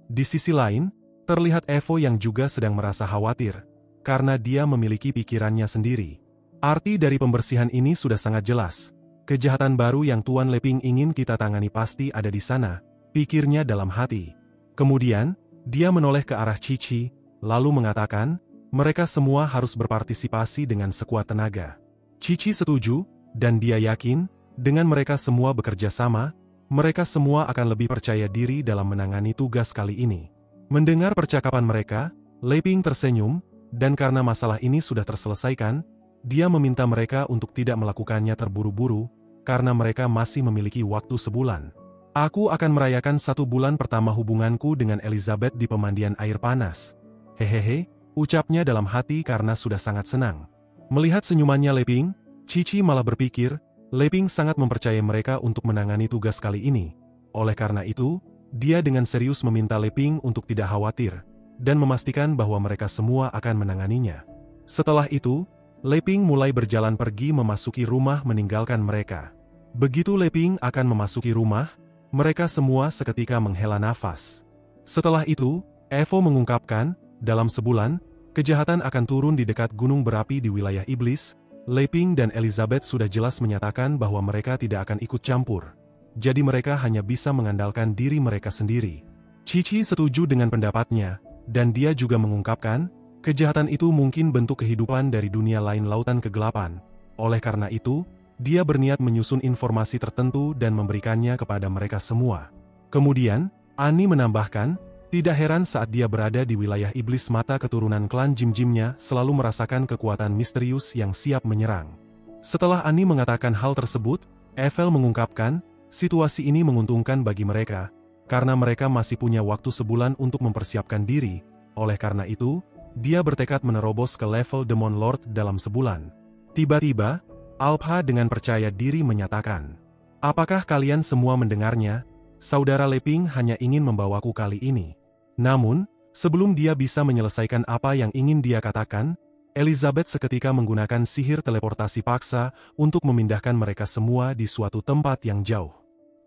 Di sisi lain, terlihat Evo yang juga sedang merasa khawatir, karena dia memiliki pikirannya sendiri. Arti dari pembersihan ini sudah sangat jelas. Kejahatan baru yang Tuan Leping ingin kita tangani pasti ada di sana, pikirnya dalam hati. Kemudian, dia menoleh ke arah Cici, lalu mengatakan, mereka semua harus berpartisipasi dengan sekuat tenaga. Cici setuju, dan dia yakin, dengan mereka semua bekerja sama, mereka semua akan lebih percaya diri dalam menangani tugas kali ini. Mendengar percakapan mereka, Leping tersenyum, dan karena masalah ini sudah terselesaikan, dia meminta mereka untuk tidak melakukannya terburu-buru, karena mereka masih memiliki waktu sebulan. Aku akan merayakan 1 bulan pertama hubunganku dengan Elizabeth di pemandian air panas. Hehehe, ucapnya dalam hati karena sudah sangat senang. Melihat senyumannya Leping, Cici malah berpikir, Leping sangat mempercayai mereka untuk menangani tugas kali ini. Oleh karena itu, dia dengan serius meminta Leping untuk tidak khawatir, dan memastikan bahwa mereka semua akan menanganinya. Setelah itu, Leping mulai berjalan pergi memasuki rumah meninggalkan mereka. Begitu Leping akan memasuki rumah, mereka semua seketika menghela nafas. Setelah itu, Evo mengungkapkan, dalam sebulan, kejahatan akan turun di dekat gunung berapi di wilayah iblis. Leping dan Elizabeth sudah jelas menyatakan bahwa mereka tidak akan ikut campur. Jadi mereka hanya bisa mengandalkan diri mereka sendiri. Cici setuju dengan pendapatnya, dan dia juga mengungkapkan, kejahatan itu mungkin bentuk kehidupan dari dunia lain lautan kegelapan. Oleh karena itu, dia berniat menyusun informasi tertentu dan memberikannya kepada mereka semua. Kemudian, Annie menambahkan, tidak heran saat dia berada di wilayah iblis mata keturunan klan Jim-Jimnya selalu merasakan kekuatan misterius yang siap menyerang. Setelah Annie mengatakan hal tersebut, Evel mengungkapkan, situasi ini menguntungkan bagi mereka, karena mereka masih punya waktu sebulan untuk mempersiapkan diri. Oleh karena itu, dia bertekad menerobos ke level Demon Lord dalam sebulan. Tiba-tiba, Alpha dengan percaya diri menyatakan, apakah kalian semua mendengarnya? Saudara Leping hanya ingin membawaku kali ini. Namun, sebelum dia bisa menyelesaikan apa yang ingin dia katakan, Elizabeth seketika menggunakan sihir teleportasi paksa untuk memindahkan mereka semua di suatu tempat yang jauh.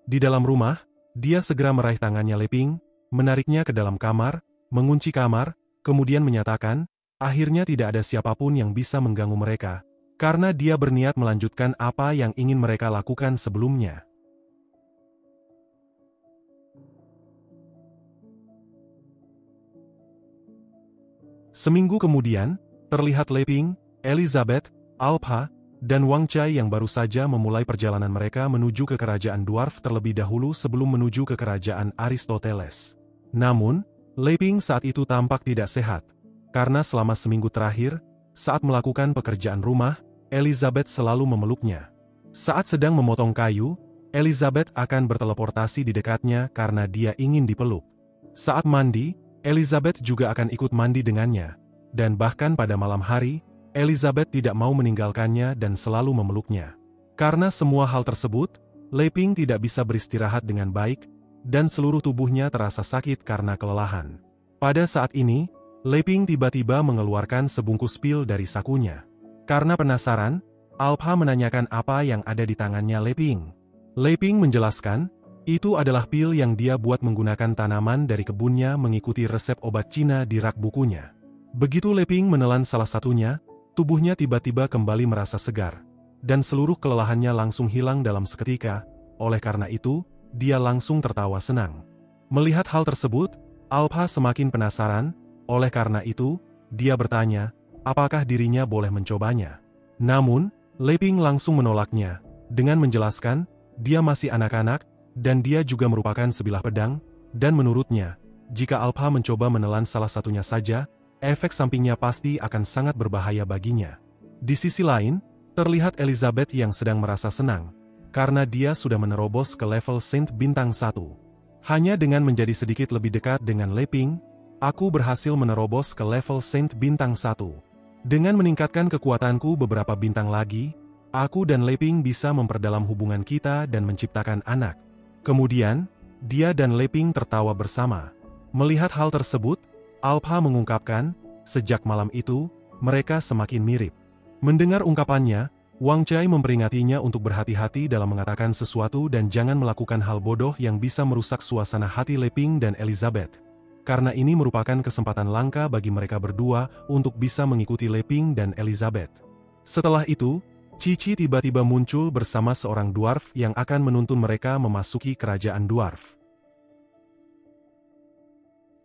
Di dalam rumah, dia segera meraih tangannya Leping, menariknya ke dalam kamar, mengunci kamar, kemudian menyatakan, akhirnya tidak ada siapapun yang bisa mengganggu mereka, karena dia berniat melanjutkan apa yang ingin mereka lakukan sebelumnya. Seminggu kemudian, terlihat Leping, Elizabeth, Alpha, dan Wang Chai yang baru saja memulai perjalanan mereka menuju ke kerajaan Dwarf terlebih dahulu sebelum menuju ke kerajaan Aristoteles. Namun, Leping saat itu tampak tidak sehat, karena selama seminggu terakhir, saat melakukan pekerjaan rumah, Elizabeth selalu memeluknya. Saat sedang memotong kayu, Elizabeth akan berteleportasi di dekatnya karena dia ingin dipeluk. Saat mandi, Elizabeth juga akan ikut mandi dengannya, dan bahkan pada malam hari, Elizabeth tidak mau meninggalkannya dan selalu memeluknya. Karena semua hal tersebut, Leping tidak bisa beristirahat dengan baik, dan seluruh tubuhnya terasa sakit karena kelelahan. Pada saat ini, Leping tiba-tiba mengeluarkan sebungkus pil dari sakunya. Karena penasaran, Alpha menanyakan apa yang ada di tangannya Leping. Leping menjelaskan, itu adalah pil yang dia buat menggunakan tanaman dari kebunnya mengikuti resep obat Cina di rak bukunya. Begitu Leping menelan salah satunya, tubuhnya tiba-tiba kembali merasa segar, dan seluruh kelelahannya langsung hilang dalam seketika. Oleh karena itu, dia langsung tertawa senang. Melihat hal tersebut, Alpha semakin penasaran. Oleh karena itu, dia bertanya, apakah dirinya boleh mencobanya. Namun, Leping langsung menolaknya, dengan menjelaskan, dia masih anak-anak, dan dia juga merupakan sebilah pedang, dan menurutnya, jika Alpha mencoba menelan salah satunya saja, efek sampingnya pasti akan sangat berbahaya baginya. Di sisi lain, terlihat Elizabeth yang sedang merasa senang, karena dia sudah menerobos ke level Saint Bintang 1. Hanya dengan menjadi sedikit lebih dekat dengan Leping, aku berhasil menerobos ke level Saint Bintang 1. Dengan meningkatkan kekuatanku beberapa bintang lagi, aku dan Leping bisa memperdalam hubungan kita dan menciptakan anak. Kemudian, dia dan Leping tertawa bersama. Melihat hal tersebut, Alpha mengungkapkan, sejak malam itu, mereka semakin mirip. Mendengar ungkapannya, Wang Chai memperingatinya untuk berhati-hati dalam mengatakan sesuatu dan jangan melakukan hal bodoh yang bisa merusak suasana hati Leping dan Elizabeth. Karena ini merupakan kesempatan langka bagi mereka berdua untuk bisa mengikuti Leping dan Elizabeth. Setelah itu, Cici tiba-tiba muncul bersama seorang dwarf yang akan menuntun mereka memasuki kerajaan dwarf.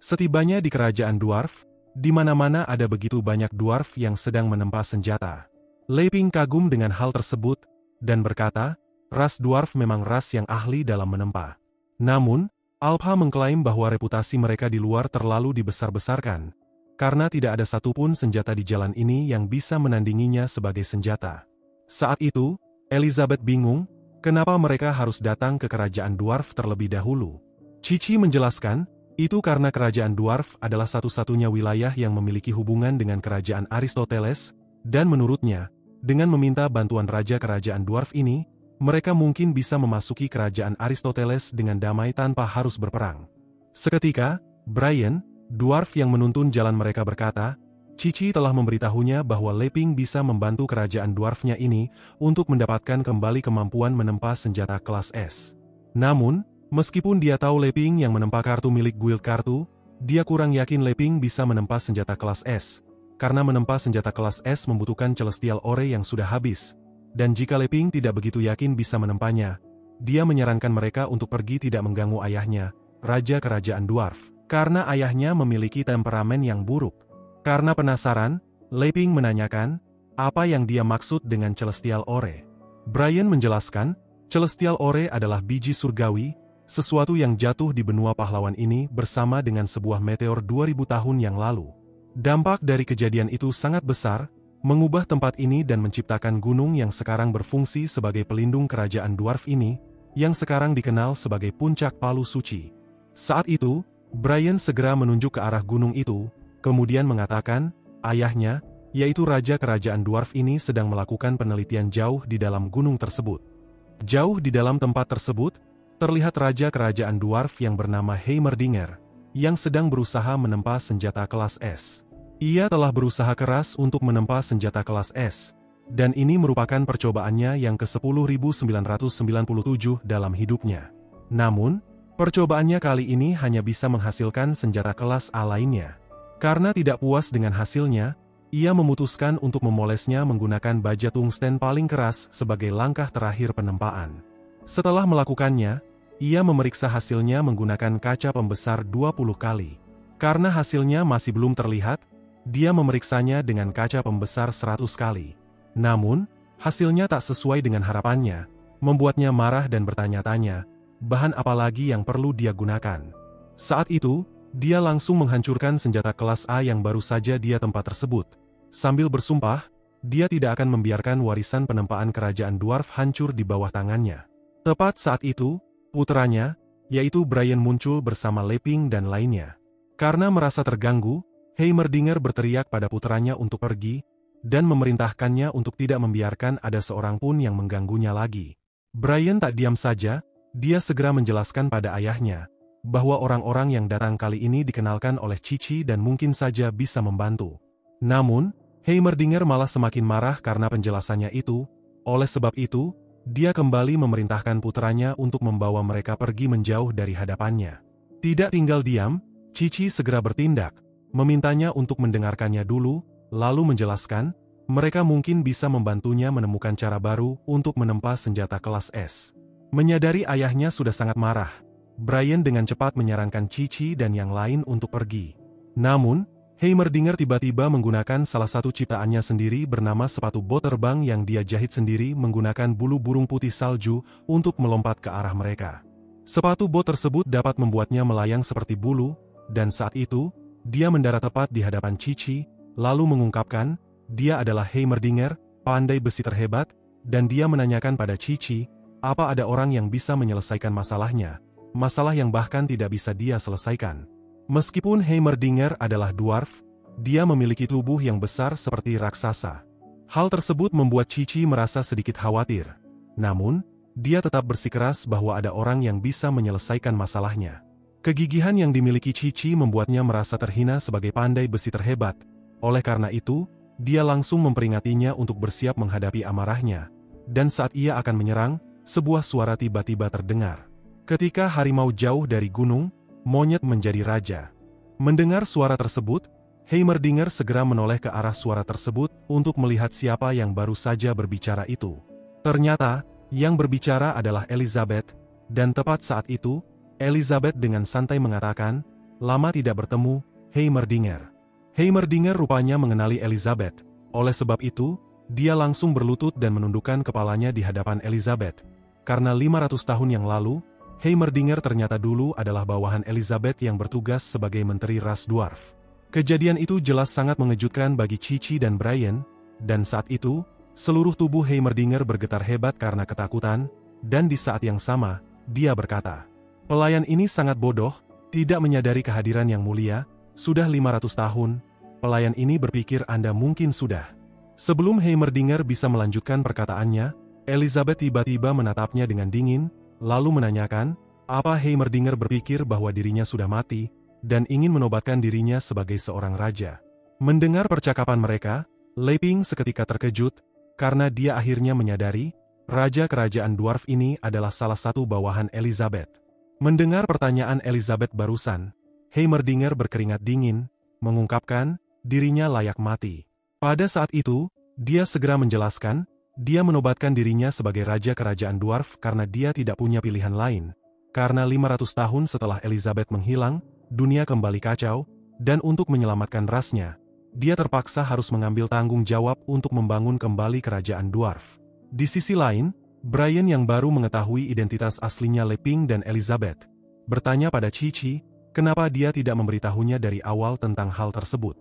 Setibanya di kerajaan dwarf, di mana-mana ada begitu banyak dwarf yang sedang menempa senjata. Leping kagum dengan hal tersebut, dan berkata, ras dwarf memang ras yang ahli dalam menempa. Namun, Alpha mengklaim bahwa reputasi mereka di luar terlalu dibesar-besarkan, karena tidak ada satupun senjata di jalan ini yang bisa menandinginya sebagai senjata. Saat itu, Elizabeth bingung, kenapa mereka harus datang ke kerajaan dwarf terlebih dahulu. Cici menjelaskan, Itu karena kerajaan Dwarf adalah satu-satunya wilayah yang memiliki hubungan dengan kerajaan Aristoteles, dan menurutnya, dengan meminta bantuan raja kerajaan Dwarf ini, mereka mungkin bisa memasuki kerajaan Aristoteles dengan damai tanpa harus berperang. Seketika, Brian, Dwarf yang menuntun jalan mereka berkata, Cici telah memberitahunya bahwa Leping bisa membantu kerajaan Dwarfnya ini untuk mendapatkan kembali kemampuan menempa senjata kelas S. Namun, meskipun dia tahu Leping yang menempa kartu milik guild kartu, dia kurang yakin Leping bisa menempa senjata kelas S, karena menempa senjata kelas S membutuhkan Celestial Ore yang sudah habis, dan jika Leping tidak begitu yakin bisa menempanya, dia menyarankan mereka untuk pergi tidak mengganggu ayahnya, Raja Kerajaan Dwarf, karena ayahnya memiliki temperamen yang buruk. Karena penasaran, Leping menanyakan, apa yang dia maksud dengan Celestial Ore. Brian menjelaskan, Celestial Ore adalah biji surgawi, sesuatu yang jatuh di benua pahlawan ini bersama dengan sebuah meteor 2000 tahun yang lalu. Dampak dari kejadian itu sangat besar, mengubah tempat ini dan menciptakan gunung yang sekarang berfungsi sebagai pelindung kerajaan Dwarf ini, yang sekarang dikenal sebagai Puncak Palu Suci. Saat itu, Brian segera menunjuk ke arah gunung itu, kemudian mengatakan, ayahnya, yaitu Raja Kerajaan Dwarf ini sedang melakukan penelitian jauh di dalam gunung tersebut. Jauh di dalam tempat tersebut, terlihat Raja Kerajaan Dwarf yang bernama Heimerdinger, yang sedang berusaha menempa senjata kelas S. Ia telah berusaha keras untuk menempa senjata kelas S, dan ini merupakan percobaannya yang ke-10.997 dalam hidupnya. Namun, percobaannya kali ini hanya bisa menghasilkan senjata kelas A lainnya. Karena tidak puas dengan hasilnya, ia memutuskan untuk memolesnya menggunakan baja tungsten paling keras sebagai langkah terakhir penempaan. Setelah melakukannya, ia memeriksa hasilnya menggunakan kaca pembesar 20 kali. Karena hasilnya masih belum terlihat, dia memeriksanya dengan kaca pembesar 100 kali. Namun, hasilnya tak sesuai dengan harapannya, membuatnya marah dan bertanya-tanya, bahan apa lagi yang perlu dia gunakan. Saat itu, dia langsung menghancurkan senjata kelas A yang baru saja dia tempat tersebut. Sambil bersumpah, dia tidak akan membiarkan warisan penempaan kerajaan Dwarf hancur di bawah tangannya. Tepat saat itu, putranya, yaitu Brian muncul bersama Leping dan lainnya. Karena merasa terganggu, Heimerdinger berteriak pada putranya untuk pergi, dan memerintahkannya untuk tidak membiarkan ada seorang pun yang mengganggunya lagi. Brian tak diam saja, dia segera menjelaskan pada ayahnya, bahwa orang-orang yang datang kali ini dikenalkan oleh Cici dan mungkin saja bisa membantu. Namun, Heimerdinger malah semakin marah karena penjelasannya itu, oleh sebab itu, dia kembali memerintahkan putranya untuk membawa mereka pergi menjauh dari hadapannya. Tidak tinggal diam, Cici segera bertindak, memintanya untuk mendengarkannya dulu, lalu menjelaskan, mereka mungkin bisa membantunya menemukan cara baru untuk menempa senjata kelas S. Menyadari ayahnya sudah sangat marah, Brian dengan cepat menyarankan Cici dan yang lain untuk pergi. Namun, Heimerdinger tiba-tiba menggunakan salah satu ciptaannya sendiri bernama sepatu bot terbang yang dia jahit sendiri menggunakan bulu burung putih salju untuk melompat ke arah mereka. Sepatu bot tersebut dapat membuatnya melayang seperti bulu, dan saat itu, dia mendarat tepat di hadapan Cici, lalu mengungkapkan, dia adalah Heimerdinger, pandai besi terhebat, dan dia menanyakan pada Cici, apa ada orang yang bisa menyelesaikan masalahnya, masalah yang bahkan tidak bisa dia selesaikan. Meskipun Heimerdinger adalah dwarf, dia memiliki tubuh yang besar seperti raksasa. Hal tersebut membuat Cici merasa sedikit khawatir. Namun, dia tetap bersikeras bahwa ada orang yang bisa menyelesaikan masalahnya. Kegigihan yang dimiliki Cici membuatnya merasa terhina sebagai pandai besi terhebat. Oleh karena itu, dia langsung memperingatinya untuk bersiap menghadapi amarahnya. Dan saat ia akan menyerang, sebuah suara tiba-tiba terdengar. Ketika harimau jauh dari gunung, monyet menjadi raja. Mendengar suara tersebut, Heimerdinger segera menoleh ke arah suara tersebut untuk melihat siapa yang baru saja berbicara itu. Ternyata, yang berbicara adalah Elizabeth, dan tepat saat itu, Elizabeth dengan santai mengatakan, lama tidak bertemu, Heimerdinger. Heimerdinger rupanya mengenali Elizabeth, oleh sebab itu, dia langsung berlutut dan menundukkan kepalanya di hadapan Elizabeth. Karena 500 tahun yang lalu, Heimerdinger ternyata dulu adalah bawahan Elizabeth yang bertugas sebagai menteri ras dwarf. Kejadian itu jelas sangat mengejutkan bagi Cici dan Brian, dan saat itu, seluruh tubuh Heimerdinger bergetar hebat karena ketakutan, dan di saat yang sama, dia berkata, pelayan ini sangat bodoh, Tidak menyadari kehadiran yang mulia, sudah 500 tahun, pelayan ini berpikir Anda mungkin sudah. Sebelum Heimerdinger bisa melanjutkan perkataannya, Elizabeth tiba-tiba menatapnya dengan dingin, lalu menanyakan, apa Heimerdinger berpikir bahwa dirinya sudah mati, dan ingin menobatkan dirinya sebagai seorang raja. Mendengar percakapan mereka, Leping seketika terkejut, karena dia akhirnya menyadari, raja kerajaan dwarf ini adalah salah satu bawahan Elizabeth. Mendengar pertanyaan Elizabeth barusan, Heimerdinger berkeringat dingin, mengungkapkan, dirinya layak mati. Pada saat itu, dia segera menjelaskan, dia menobatkan dirinya sebagai raja kerajaan dwarf karena dia tidak punya pilihan lain. Karena 500 tahun setelah Elizabeth menghilang, dunia kembali kacau, dan untuk menyelamatkan rasnya, dia terpaksa harus mengambil tanggung jawab untuk membangun kembali kerajaan dwarf. Di sisi lain, Brian yang baru mengetahui identitas aslinya Leping dan Elizabeth, bertanya pada Cici, kenapa dia tidak memberitahunya dari awal tentang hal tersebut.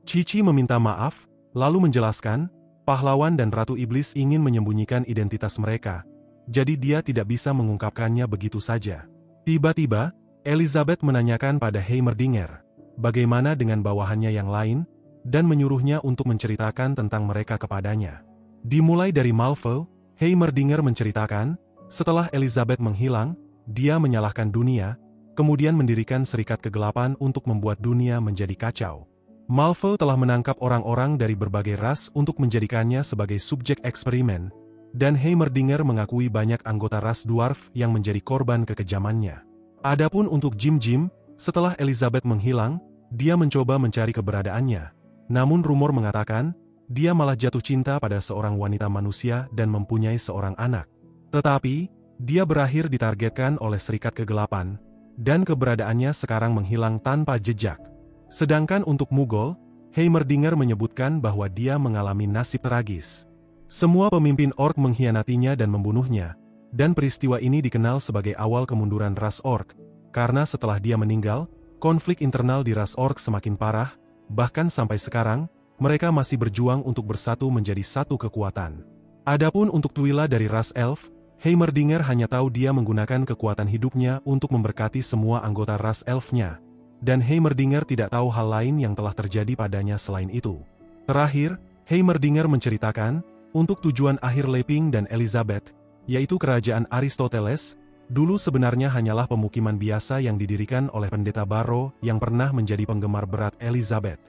Cici meminta maaf, lalu menjelaskan, pahlawan dan Ratu Iblis ingin menyembunyikan identitas mereka, jadi dia tidak bisa mengungkapkannya begitu saja. Tiba-tiba, Elizabeth menanyakan pada Heimerdinger, bagaimana dengan bawahannya yang lain, dan menyuruhnya untuk menceritakan tentang mereka kepadanya. Dimulai dari Malvo, Heimerdinger menceritakan, setelah Elizabeth menghilang, dia menyalahkan dunia, kemudian mendirikan Serikat Kegelapan untuk membuat dunia menjadi kacau. Malvo telah menangkap orang-orang dari berbagai ras untuk menjadikannya sebagai subjek eksperimen, dan Heimerdinger mengakui banyak anggota ras dwarf yang menjadi korban kekejamannya. Adapun untuk Jim, setelah Elizabeth menghilang, dia mencoba mencari keberadaannya. Namun rumor mengatakan, dia malah jatuh cinta pada seorang wanita manusia dan mempunyai seorang anak. Tetapi, dia berakhir ditargetkan oleh Serikat Kegelapan, dan keberadaannya sekarang menghilang tanpa jejak. Sedangkan untuk Mugol, Heimerdinger menyebutkan bahwa dia mengalami nasib tragis. Semua pemimpin orc mengkhianatinya dan membunuhnya, dan peristiwa ini dikenal sebagai awal kemunduran ras orc, karena setelah dia meninggal, konflik internal di ras orc semakin parah, bahkan sampai sekarang, mereka masih berjuang untuk bersatu menjadi satu kekuatan. Adapun untuk Twila dari ras elf, Heimerdinger hanya tahu dia menggunakan kekuatan hidupnya untuk memberkati semua anggota ras elfnya, dan Heimerdinger tidak tahu hal lain yang telah terjadi padanya selain itu. Terakhir, Heimerdinger menceritakan, untuk tujuan akhir Leping dan Elizabeth, yaitu kerajaan Aristoteles, dulu sebenarnya hanyalah pemukiman biasa yang didirikan oleh pendeta Barrow yang pernah menjadi penggemar berat Elizabeth.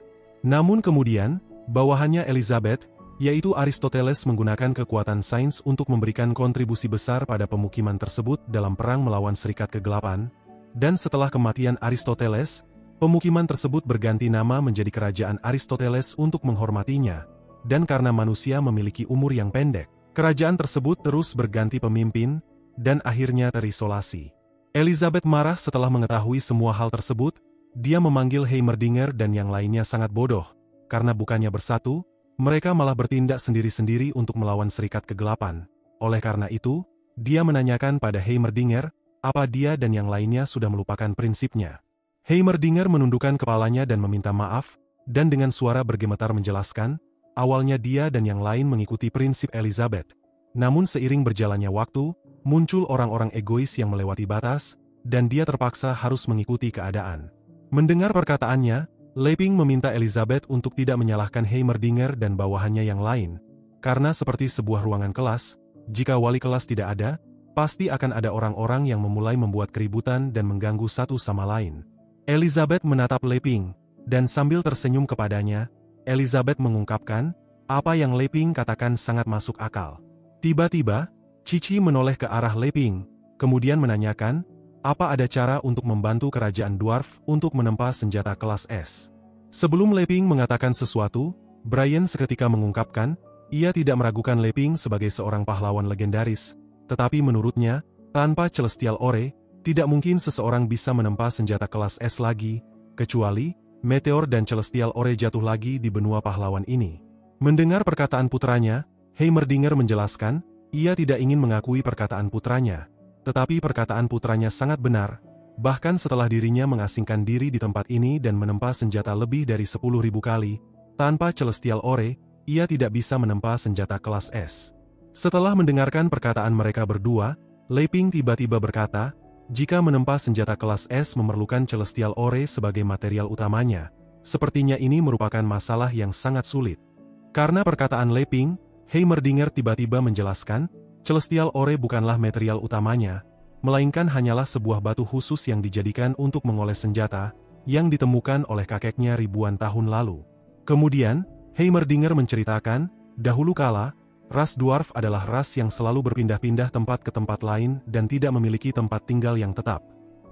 Namun kemudian, bawahannya Elizabeth, yaitu Aristoteles menggunakan kekuatan sains untuk memberikan kontribusi besar pada pemukiman tersebut dalam perang melawan Serikat Kegelapan, dan setelah kematian Aristoteles, pemukiman tersebut berganti nama menjadi Kerajaan Aristoteles untuk menghormatinya, dan karena manusia memiliki umur yang pendek, kerajaan tersebut terus berganti pemimpin, dan akhirnya terisolasi. Elizabeth marah setelah mengetahui semua hal tersebut, dia memanggil Heimerdinger dan yang lainnya sangat bodoh, karena bukannya bersatu, mereka malah bertindak sendiri-sendiri untuk melawan Serikat Kegelapan. Oleh karena itu, dia menanyakan pada Heimerdinger, apa dia dan yang lainnya sudah melupakan prinsipnya. Heimerdinger menundukkan kepalanya dan meminta maaf, dan dengan suara bergemetar menjelaskan, awalnya dia dan yang lain mengikuti prinsip Elizabeth. Namun seiring berjalannya waktu, muncul orang-orang egois yang melewati batas, dan dia terpaksa harus mengikuti keadaan. Mendengar perkataannya, Leping meminta Elizabeth untuk tidak menyalahkan Heimerdinger dan bawahannya yang lain, karena seperti sebuah ruangan kelas, jika wali kelas tidak ada, pasti akan ada orang-orang yang memulai membuat keributan dan mengganggu satu sama lain. Elizabeth menatap Leping, dan sambil tersenyum kepadanya, Elizabeth mengungkapkan, apa yang Leping katakan sangat masuk akal. Tiba-tiba, Cici menoleh ke arah Leping, kemudian menanyakan, apa ada cara untuk membantu kerajaan dwarf untuk menempa senjata kelas S. Sebelum Leping mengatakan sesuatu, Brian seketika mengungkapkan, ia tidak meragukan Leping sebagai seorang pahlawan legendaris, tetapi menurutnya, tanpa Celestial Ore, tidak mungkin seseorang bisa menempa senjata kelas S lagi, kecuali Meteor dan Celestial Ore jatuh lagi di benua pahlawan ini. Mendengar perkataan putranya, Heimerdinger menjelaskan, ia tidak ingin mengakui perkataan putranya, tetapi perkataan putranya sangat benar, bahkan setelah dirinya mengasingkan diri di tempat ini dan menempa senjata lebih dari 10.000 kali, tanpa Celestial Ore, ia tidak bisa menempa senjata kelas S. Setelah mendengarkan perkataan mereka berdua, Leping tiba-tiba berkata, jika menempa senjata kelas S memerlukan Celestial Ore sebagai material utamanya, sepertinya ini merupakan masalah yang sangat sulit. Karena perkataan Leping, Heimerdinger tiba-tiba menjelaskan, Celestial Ore bukanlah material utamanya, melainkan hanyalah sebuah batu khusus yang dijadikan untuk mengoles senjata, yang ditemukan oleh kakeknya ribuan tahun lalu. Kemudian, Heimerdinger menceritakan, dahulu kala, ras dwarf adalah ras yang selalu berpindah-pindah tempat ke tempat lain dan tidak memiliki tempat tinggal yang tetap,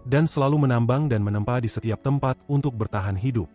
dan selalu menambang dan menempa di setiap tempat untuk bertahan hidup.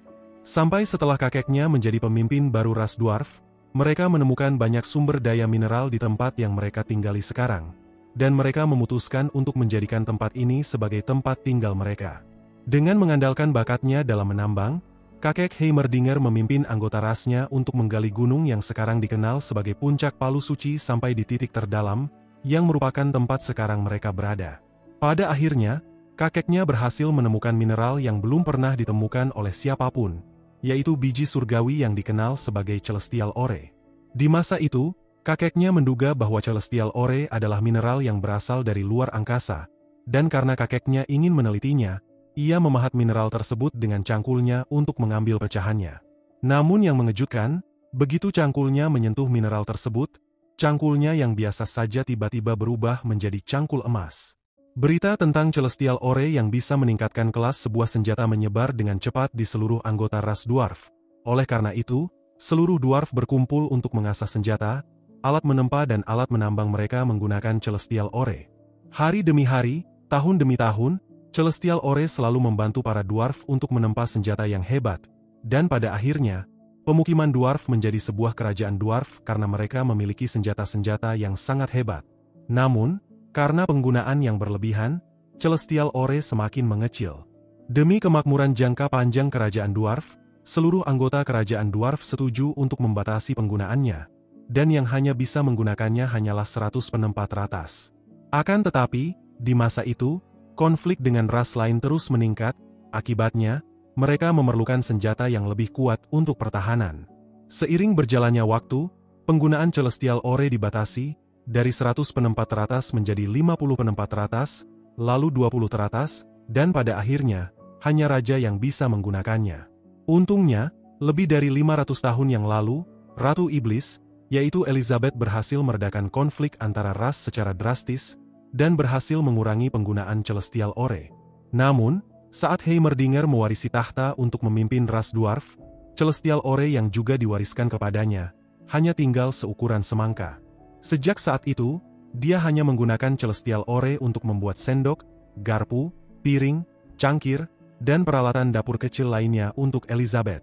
Sampai setelah kakeknya menjadi pemimpin baru ras dwarf, mereka menemukan banyak sumber daya mineral di tempat yang mereka tinggali sekarang, dan mereka memutuskan untuk menjadikan tempat ini sebagai tempat tinggal mereka. Dengan mengandalkan bakatnya dalam menambang, kakek Heimerdinger memimpin anggota rasnya untuk menggali gunung yang sekarang dikenal sebagai puncak Palu Suci sampai di titik terdalam, yang merupakan tempat sekarang mereka berada. Pada akhirnya, kakeknya berhasil menemukan mineral yang belum pernah ditemukan oleh siapapun, yaitu biji surgawi yang dikenal sebagai Celestial Ore. Di masa itu, kakeknya menduga bahwa Celestial Ore adalah mineral yang berasal dari luar angkasa, dan karena kakeknya ingin menelitinya, ia memahat mineral tersebut dengan cangkulnya untuk mengambil pecahannya. Namun yang mengejutkan, begitu cangkulnya menyentuh mineral tersebut, cangkulnya yang biasa saja tiba-tiba berubah menjadi cangkul emas. Berita tentang Celestial Ore yang bisa meningkatkan kelas sebuah senjata menyebar dengan cepat di seluruh anggota ras dwarf. Oleh karena itu, seluruh dwarf berkumpul untuk mengasah senjata, alat menempa dan alat menambang mereka menggunakan Celestial Ore. Hari demi hari, tahun demi tahun, Celestial Ore selalu membantu para dwarf untuk menempa senjata yang hebat, dan pada akhirnya, pemukiman dwarf menjadi sebuah kerajaan dwarf karena mereka memiliki senjata-senjata yang sangat hebat. Namun, karena penggunaan yang berlebihan, Celestial Ore semakin mengecil. Demi kemakmuran jangka panjang kerajaan dwarf, seluruh anggota kerajaan dwarf setuju untuk membatasi penggunaannya, dan yang hanya bisa menggunakannya hanyalah 100 penempa teratas. Akan tetapi, di masa itu, konflik dengan ras lain terus meningkat, akibatnya, mereka memerlukan senjata yang lebih kuat untuk pertahanan. Seiring berjalannya waktu, penggunaan Celestial Ore dibatasi, dari 100 penempa teratas menjadi 50 penempa teratas, lalu 20 teratas, dan pada akhirnya, hanya raja yang bisa menggunakannya. Untungnya, lebih dari 500 tahun yang lalu, Ratu Iblis, yaitu Elizabeth berhasil meredakan konflik antara ras secara drastis, dan berhasil mengurangi penggunaan Celestial Ore. Namun, saat Heimerdinger mewarisi tahta untuk memimpin ras dwarf, Celestial Ore yang juga diwariskan kepadanya, hanya tinggal seukuran semangka. Sejak saat itu, dia hanya menggunakan Celestial Ore untuk membuat sendok, garpu, piring, cangkir, dan peralatan dapur kecil lainnya untuk Elizabeth.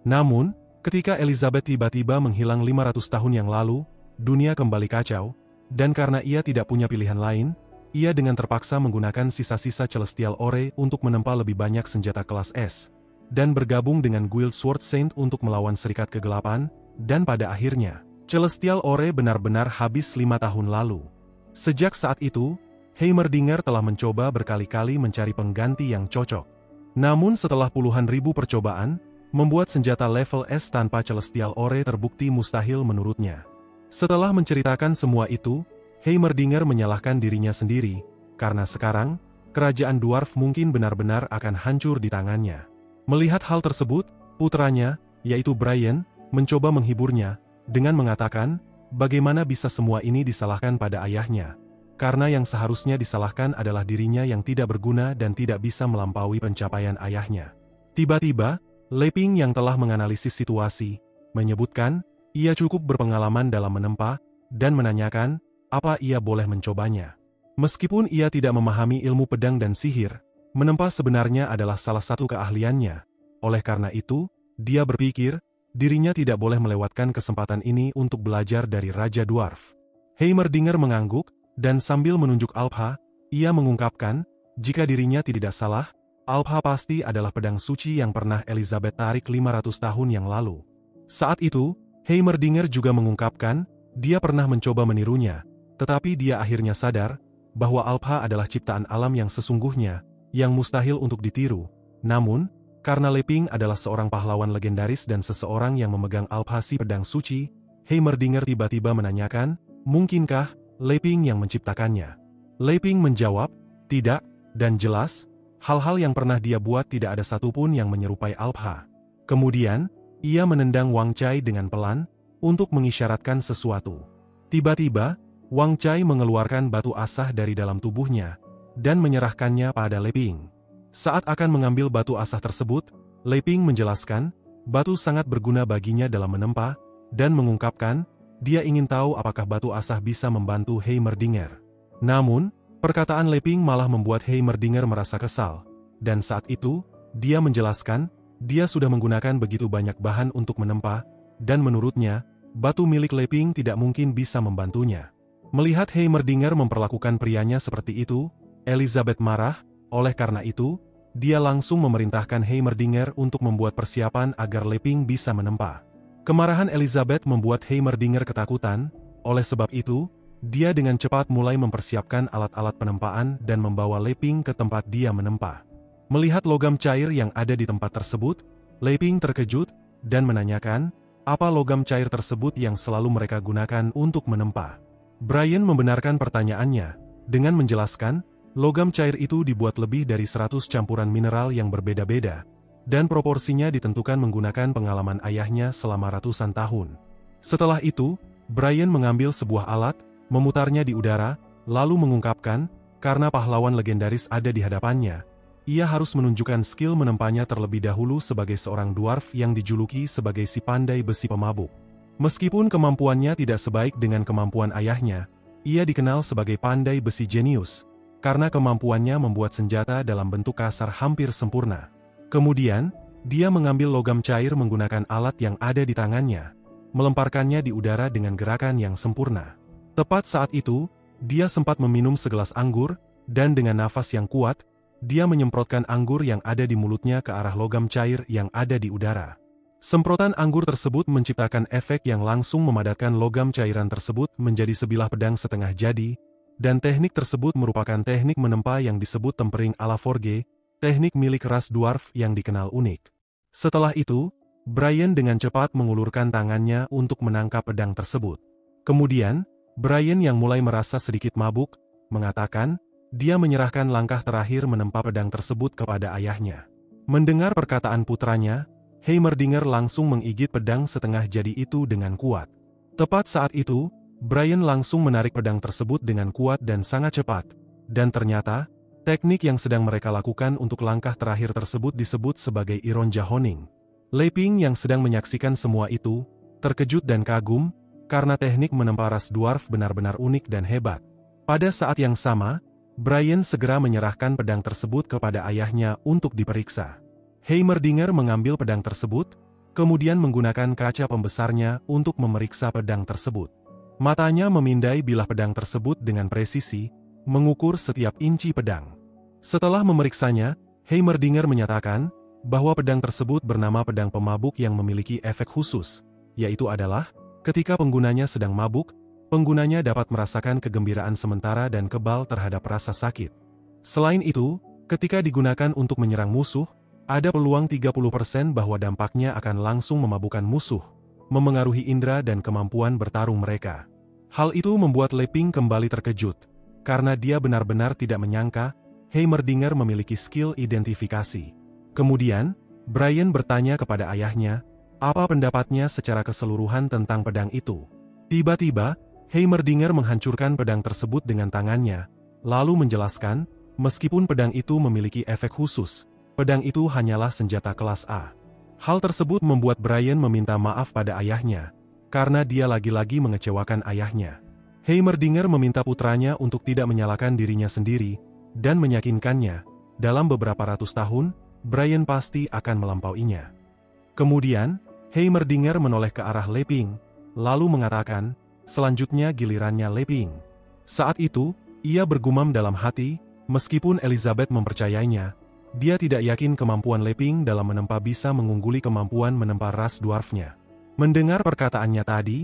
Namun, ketika Elizabeth tiba-tiba menghilang 500 tahun yang lalu, dunia kembali kacau, dan karena ia tidak punya pilihan lain, ia dengan terpaksa menggunakan sisa-sisa Celestial Ore untuk menempa lebih banyak senjata kelas S, dan bergabung dengan Guild Sword Saint untuk melawan Serikat Kegelapan, dan pada akhirnya, Celestial Ore benar-benar habis 5 tahun lalu. Sejak saat itu, Heimerdinger telah mencoba berkali-kali mencari pengganti yang cocok. Namun setelah puluhan ribu percobaan, membuat senjata level S tanpa Celestial Ore terbukti mustahil menurutnya. Setelah menceritakan semua itu, Heimerdinger menyalahkan dirinya sendiri, karena sekarang, kerajaan dwarf mungkin benar-benar akan hancur di tangannya. Melihat hal tersebut, putranya, yaitu Brian, mencoba menghiburnya, dengan mengatakan, bagaimana bisa semua ini disalahkan pada ayahnya, karena yang seharusnya disalahkan adalah dirinya yang tidak berguna dan tidak bisa melampaui pencapaian ayahnya. Tiba-tiba, Leping yang telah menganalisis situasi, menyebutkan, ia cukup berpengalaman dalam menempa, dan menanyakan, apa ia boleh mencobanya. Meskipun ia tidak memahami ilmu pedang dan sihir, menempa sebenarnya adalah salah satu keahliannya. Oleh karena itu, dia berpikir, dirinya tidak boleh melewatkan kesempatan ini untuk belajar dari Raja Dwarf. Heimerdinger mengangguk, dan sambil menunjuk Alpha, ia mengungkapkan, jika dirinya tidak salah, Alpha pasti adalah pedang suci yang pernah Elizabeth tarik 500 tahun yang lalu. Saat itu, Heimerdinger juga mengungkapkan, dia pernah mencoba menirunya, tetapi dia akhirnya sadar, bahwa Alpha adalah ciptaan alam yang sesungguhnya, yang mustahil untuk ditiru. Namun, karena Leping adalah seorang pahlawan legendaris dan seseorang yang memegang Alpha si pedang suci, Heimerdinger tiba-tiba menanyakan, mungkinkah Leping yang menciptakannya? Leping menjawab, tidak, Dan jelas, hal-hal yang pernah dia buat tidak ada satupun yang menyerupai Alpha. Kemudian, ia menendang Wang Chai dengan pelan, untuk mengisyaratkan sesuatu. Tiba-tiba, Wang Chai mengeluarkan batu asah dari dalam tubuhnya, dan menyerahkannya pada Leping. Saat akan mengambil batu asah tersebut, Leping menjelaskan, batu sangat berguna baginya dalam menempa, dan mengungkapkan, dia ingin tahu apakah batu asah bisa membantu Heimerdinger. Namun, perkataan Leping malah membuat Heimerdinger merasa kesal, dan saat itu, dia menjelaskan, dia sudah menggunakan begitu banyak bahan untuk menempa, dan menurutnya, batu milik Leping tidak mungkin bisa membantunya. Melihat Heimerdinger memperlakukan prianya seperti itu, Elizabeth marah, oleh karena itu, dia langsung memerintahkan Heimerdinger untuk membuat persiapan agar Leping bisa menempa. Kemarahan Elizabeth membuat Heimerdinger ketakutan, oleh sebab itu, dia dengan cepat mulai mempersiapkan alat-alat penempaan dan membawa Leping ke tempat dia menempa. Melihat logam cair yang ada di tempat tersebut, Leping terkejut, dan menanyakan, apa logam cair tersebut yang selalu mereka gunakan untuk menempa. Brian membenarkan pertanyaannya, dengan menjelaskan, logam cair itu dibuat lebih dari 100 campuran mineral yang berbeda-beda, dan proporsinya ditentukan menggunakan pengalaman ayahnya selama ratusan tahun. Setelah itu, Brian mengambil sebuah alat, memutarnya di udara, lalu mengungkapkan, karena pahlawan legendaris ada di hadapannya, ia harus menunjukkan skill menempanya terlebih dahulu sebagai seorang dwarf yang dijuluki sebagai si pandai besi pemabuk. Meskipun kemampuannya tidak sebaik dengan kemampuan ayahnya, ia dikenal sebagai pandai besi jenius, karena kemampuannya membuat senjata dalam bentuk kasar hampir sempurna. Kemudian, dia mengambil logam cair menggunakan alat yang ada di tangannya, melemparkannya di udara dengan gerakan yang sempurna. Tepat saat itu, dia sempat meminum segelas anggur, dan dengan nafas yang kuat, dia menyemprotkan anggur yang ada di mulutnya ke arah logam cair yang ada di udara. Semprotan anggur tersebut menciptakan efek yang langsung memadatkan logam cairan tersebut menjadi sebilah pedang setengah jadi, dan teknik tersebut merupakan teknik menempa yang disebut tempering ala Forge, teknik milik ras dwarf yang dikenal unik. Setelah itu, Brian dengan cepat mengulurkan tangannya untuk menangkap pedang tersebut. Kemudian, Brian yang mulai merasa sedikit mabuk, mengatakan, dia menyerahkan langkah terakhir menempa pedang tersebut kepada ayahnya. Mendengar perkataan putranya, Heimerdinger langsung menggigit pedang setengah jadi itu dengan kuat. Tepat saat itu, Brian langsung menarik pedang tersebut dengan kuat dan sangat cepat, dan ternyata, teknik yang sedang mereka lakukan untuk langkah terakhir tersebut disebut sebagai Ironja Honing. Leping yang sedang menyaksikan semua itu, terkejut dan kagum, karena teknik menempa ras dwarf benar-benar unik dan hebat. Pada saat yang sama, Brian segera menyerahkan pedang tersebut kepada ayahnya untuk diperiksa. Heimerdinger mengambil pedang tersebut, kemudian menggunakan kaca pembesarnya untuk memeriksa pedang tersebut. Matanya memindai bilah pedang tersebut dengan presisi, mengukur setiap inci pedang. Setelah memeriksanya, Heimerdinger menyatakan bahwa pedang tersebut bernama pedang pemabuk yang memiliki efek khusus, yaitu adalah, ketika penggunanya sedang mabuk, penggunanya dapat merasakan kegembiraan sementara dan kebal terhadap rasa sakit. Selain itu, ketika digunakan untuk menyerang musuh, ada peluang 30% bahwa dampaknya akan langsung memabukkan musuh, memengaruhi indera dan kemampuan bertarung mereka. Hal itu membuat Leping kembali terkejut, karena dia benar-benar tidak menyangka Heimerdinger memiliki skill identifikasi. Kemudian, Brian bertanya kepada ayahnya, apa pendapatnya secara keseluruhan tentang pedang itu. Tiba-tiba, Heimerdinger menghancurkan pedang tersebut dengan tangannya, lalu menjelaskan, meskipun pedang itu memiliki efek khusus, pedang itu hanyalah senjata kelas A. Hal tersebut membuat Brian meminta maaf pada ayahnya, karena dia lagi-lagi mengecewakan ayahnya. Heimerdinger meminta putranya untuk tidak menyalahkan dirinya sendiri, dan meyakinkannya, dalam beberapa ratus tahun, Brian pasti akan melampauinya. Kemudian, Heimerdinger menoleh ke arah Leping, lalu mengatakan, selanjutnya gilirannya Leping. Saat itu, ia bergumam dalam hati, meskipun Elizabeth mempercayainya, dia tidak yakin kemampuan Leping dalam menempa bisa mengungguli kemampuan menempa ras dwarfnya. Mendengar perkataannya tadi,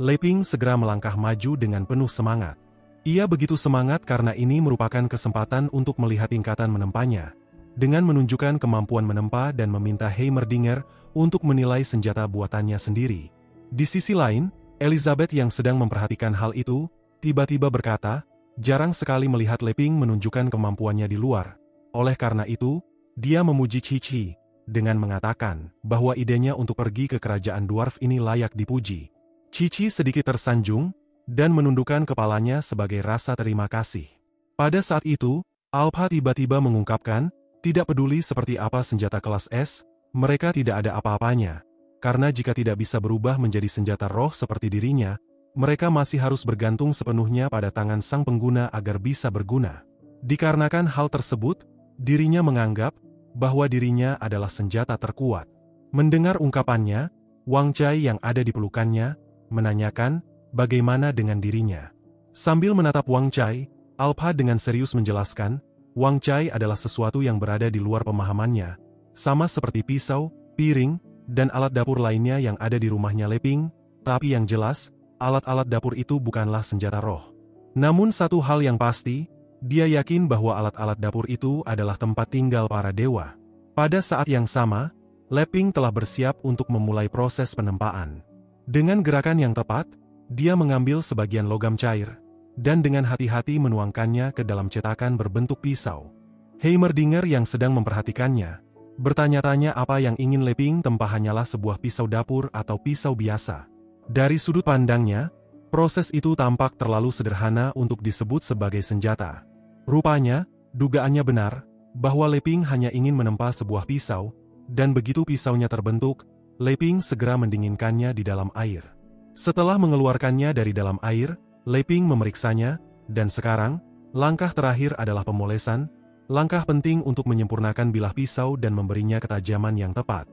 Leping segera melangkah maju dengan penuh semangat. Ia begitu semangat karena ini merupakan kesempatan untuk melihat tingkatan menempanya, dengan menunjukkan kemampuan menempa dan meminta Heimerdinger untuk menilai senjata buatannya sendiri. Di sisi lain, Elizabeth yang sedang memperhatikan hal itu, tiba-tiba berkata, jarang sekali melihat Leping menunjukkan kemampuannya di luar, Oleh karena itu, dia memuji Qiqi dengan mengatakan bahwa idenya untuk pergi ke kerajaan dwarf ini layak dipuji. Qiqi sedikit tersanjung dan menundukkan kepalanya sebagai rasa terima kasih. Pada saat itu, Alpha tiba-tiba mengungkapkan, tidak peduli seperti apa senjata kelas S, mereka tidak ada apa-apanya. Karena jika tidak bisa berubah menjadi senjata roh seperti dirinya, mereka masih harus bergantung sepenuhnya pada tangan sang pengguna agar bisa berguna. Dikarenakan hal tersebut, dirinya menganggap bahwa dirinya adalah senjata terkuat. Mendengar ungkapannya, Wang Cai yang ada di pelukannya, menanyakan bagaimana dengan dirinya. Sambil menatap Wang Cai, Alpha dengan serius menjelaskan, Wang Cai adalah sesuatu yang berada di luar pemahamannya, sama seperti pisau, piring, dan alat dapur lainnya yang ada di rumahnya Leping, tapi yang jelas, alat-alat dapur itu bukanlah senjata roh. Namun satu hal yang pasti, dia yakin bahwa alat-alat dapur itu adalah tempat tinggal para dewa. Pada saat yang sama, Leping telah bersiap untuk memulai proses penempaan. Dengan gerakan yang tepat, dia mengambil sebagian logam cair, dan dengan hati-hati menuangkannya ke dalam cetakan berbentuk pisau. Heimerdinger yang sedang memperhatikannya, bertanya-tanya apa yang ingin Leping tempah hanyalah sebuah pisau dapur atau pisau biasa. Dari sudut pandangnya, proses itu tampak terlalu sederhana untuk disebut sebagai senjata. Rupanya, dugaannya benar, bahwa Leping hanya ingin menempa sebuah pisau, dan begitu pisaunya terbentuk, Leping segera mendinginkannya di dalam air. Setelah mengeluarkannya dari dalam air, Leping memeriksanya, dan sekarang, langkah terakhir adalah pemolesan, langkah penting untuk menyempurnakan bilah pisau dan memberinya ketajaman yang tepat.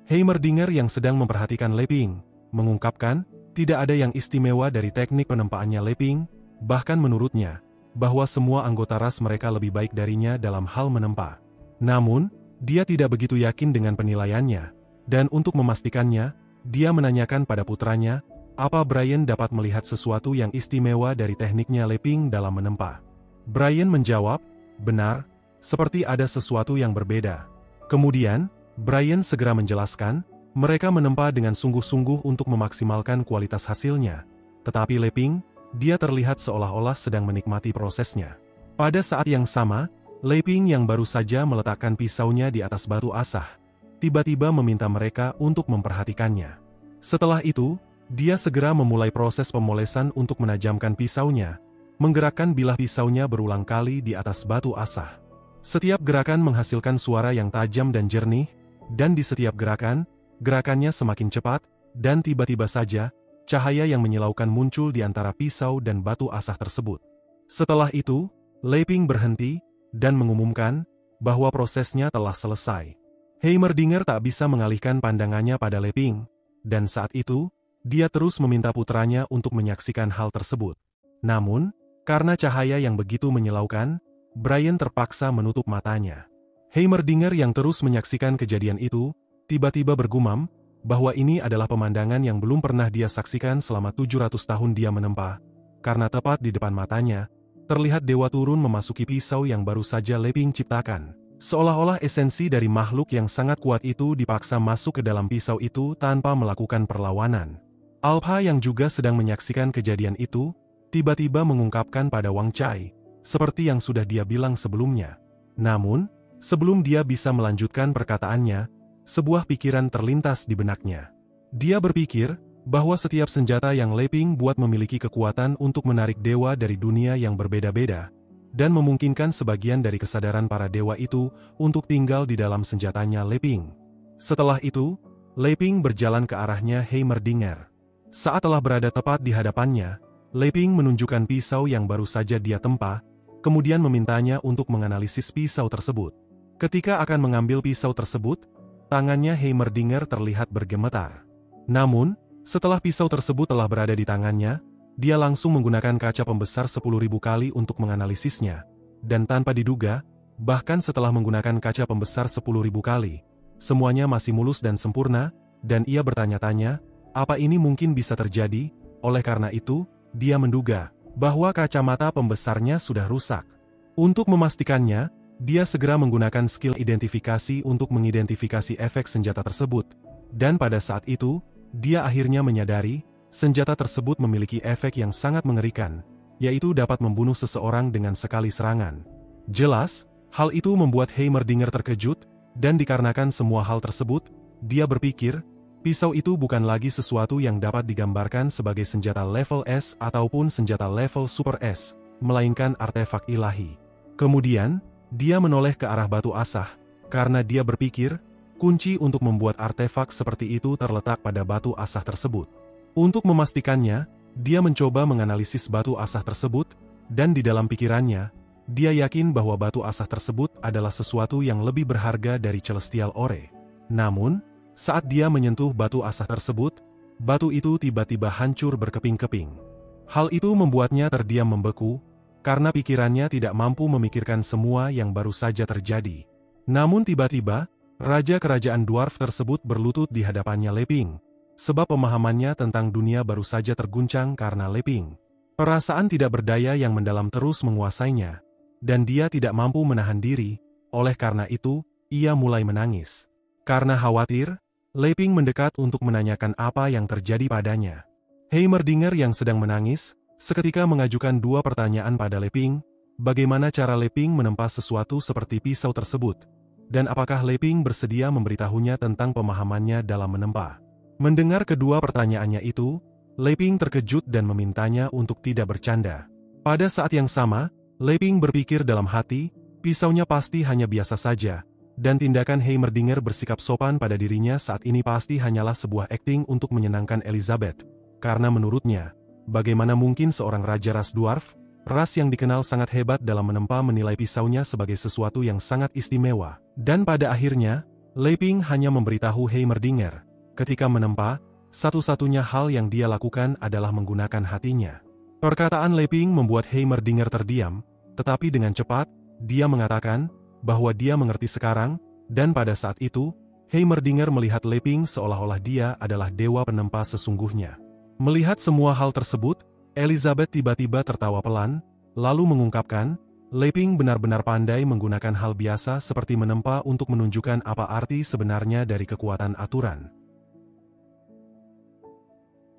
Heimerdinger yang sedang memperhatikan Leping, mengungkapkan, tidak ada yang istimewa dari teknik penempaannya Leping, bahkan menurutnya, bahwa semua anggota ras mereka lebih baik darinya dalam hal menempa. Namun, dia tidak begitu yakin dengan penilaiannya, dan untuk memastikannya, dia menanyakan pada putranya, apa Brian dapat melihat sesuatu yang istimewa dari tekniknya Leping dalam menempa. Brian menjawab, benar, seperti ada sesuatu yang berbeda. Kemudian, Brian segera menjelaskan, mereka menempa dengan sungguh-sungguh untuk memaksimalkan kualitas hasilnya. Tetapi Leping, dia terlihat seolah-olah sedang menikmati prosesnya. Pada saat yang sama, Leping yang baru saja meletakkan pisaunya di atas batu asah, tiba-tiba meminta mereka untuk memperhatikannya. Setelah itu, dia segera memulai proses pemolesan untuk menajamkan pisaunya, menggerakkan bilah pisaunya berulang kali di atas batu asah. Setiap gerakan menghasilkan suara yang tajam dan jernih, dan di setiap gerakannya semakin cepat, dan tiba-tiba saja, cahaya yang menyilaukan muncul di antara pisau dan batu asah tersebut. Setelah itu, Leping berhenti, dan mengumumkan, bahwa prosesnya telah selesai. Heimerdinger tak bisa mengalihkan pandangannya pada Leping, dan saat itu, dia terus meminta putranya untuk menyaksikan hal tersebut. Namun, karena cahaya yang begitu menyilaukan, Brian terpaksa menutup matanya. Heimerdinger yang terus menyaksikan kejadian itu, tiba-tiba bergumam, bahwa ini adalah pemandangan yang belum pernah dia saksikan selama 700 tahun dia menempa, karena tepat di depan matanya, terlihat dewa turun memasuki pisau yang baru saja Leping ciptakan. Seolah-olah esensi dari makhluk yang sangat kuat itu dipaksa masuk ke dalam pisau itu tanpa melakukan perlawanan. Alpha yang juga sedang menyaksikan kejadian itu, tiba-tiba mengungkapkan pada Wang Cai, seperti yang sudah dia bilang sebelumnya. Namun, sebelum dia bisa melanjutkan perkataannya, sebuah pikiran terlintas di benaknya. Dia berpikir bahwa setiap senjata yang Leping buat memiliki kekuatan untuk menarik dewa dari dunia yang berbeda-beda, dan memungkinkan sebagian dari kesadaran para dewa itu untuk tinggal di dalam senjatanya Leping. Setelah itu, Leping berjalan ke arahnya Heimerdinger. Saat telah berada tepat di hadapannya, Leping menunjukkan pisau yang baru saja dia tempa, kemudian memintanya untuk menganalisis pisau tersebut. Ketika akan mengambil pisau tersebut, tangannya Heimerdinger terlihat bergemetar. Namun, setelah pisau tersebut telah berada di tangannya, dia langsung menggunakan kaca pembesar 10.000 kali untuk menganalisisnya. Dan tanpa diduga, bahkan setelah menggunakan kaca pembesar 10.000 kali, semuanya masih mulus dan sempurna, dan ia bertanya-tanya, apa ini mungkin bisa terjadi? Oleh karena itu, dia menduga bahwa kacamata pembesarnya sudah rusak. Untuk memastikannya, dia segera menggunakan skill identifikasi untuk mengidentifikasi efek senjata tersebut, dan pada saat itu, dia akhirnya menyadari, senjata tersebut memiliki efek yang sangat mengerikan, yaitu dapat membunuh seseorang dengan sekali serangan. Jelas, Hal itu membuat Heimerdinger terkejut, dan dikarenakan semua hal tersebut, dia berpikir, pisau itu bukan lagi sesuatu yang dapat digambarkan sebagai senjata level S ataupun senjata level Super S, melainkan artefak ilahi. Kemudian, dia menoleh ke arah batu asah, karena dia berpikir, kunci untuk membuat artefak seperti itu terletak pada batu asah tersebut. Untuk memastikannya, dia mencoba menganalisis batu asah tersebut, dan di dalam pikirannya, dia yakin bahwa batu asah tersebut adalah sesuatu yang lebih berharga dari Celestial Ore. Namun, saat dia menyentuh batu asah tersebut, batu itu tiba-tiba hancur berkeping-keping. Hal itu membuatnya terdiam membeku, karena pikirannya tidak mampu memikirkan semua yang baru saja terjadi. Namun tiba-tiba, Raja Kerajaan Dwarf tersebut berlutut di hadapannya Leping, sebab pemahamannya tentang dunia baru saja terguncang karena Leping. Perasaan tidak berdaya yang mendalam terus menguasainya, dan dia tidak mampu menahan diri, oleh karena itu, ia mulai menangis. Karena khawatir, Leping mendekat untuk menanyakan apa yang terjadi padanya. Heimerdinger yang sedang menangis, seketika mengajukan dua pertanyaan pada Leping, bagaimana cara Leping menempa sesuatu seperti pisau tersebut, dan apakah Leping bersedia memberitahunya tentang pemahamannya dalam menempa. Mendengar kedua pertanyaannya itu, Leping terkejut dan memintanya untuk tidak bercanda. Pada saat yang sama, Leping berpikir dalam hati, pisaunya pasti hanya biasa saja, dan tindakan Heimerdinger bersikap sopan pada dirinya saat ini pasti hanyalah sebuah akting untuk menyenangkan Elizabeth, karena menurutnya, bagaimana mungkin seorang raja ras dwarf, ras yang dikenal sangat hebat dalam menempa menilai pisaunya sebagai sesuatu yang sangat istimewa. Dan pada akhirnya, Leping hanya memberitahu Heimerdinger, ketika menempa, satu-satunya hal yang dia lakukan adalah menggunakan hatinya. Perkataan Leping membuat Heimerdinger terdiam, tetapi dengan cepat, dia mengatakan bahwa dia mengerti sekarang, dan pada saat itu, Heimerdinger melihat Leping seolah-olah dia adalah dewa penempa sesungguhnya. Melihat semua hal tersebut, Elizabeth tiba-tiba tertawa pelan, lalu mengungkapkan, Leping benar-benar pandai menggunakan hal biasa seperti menempa untuk menunjukkan apa arti sebenarnya dari kekuatan aturan.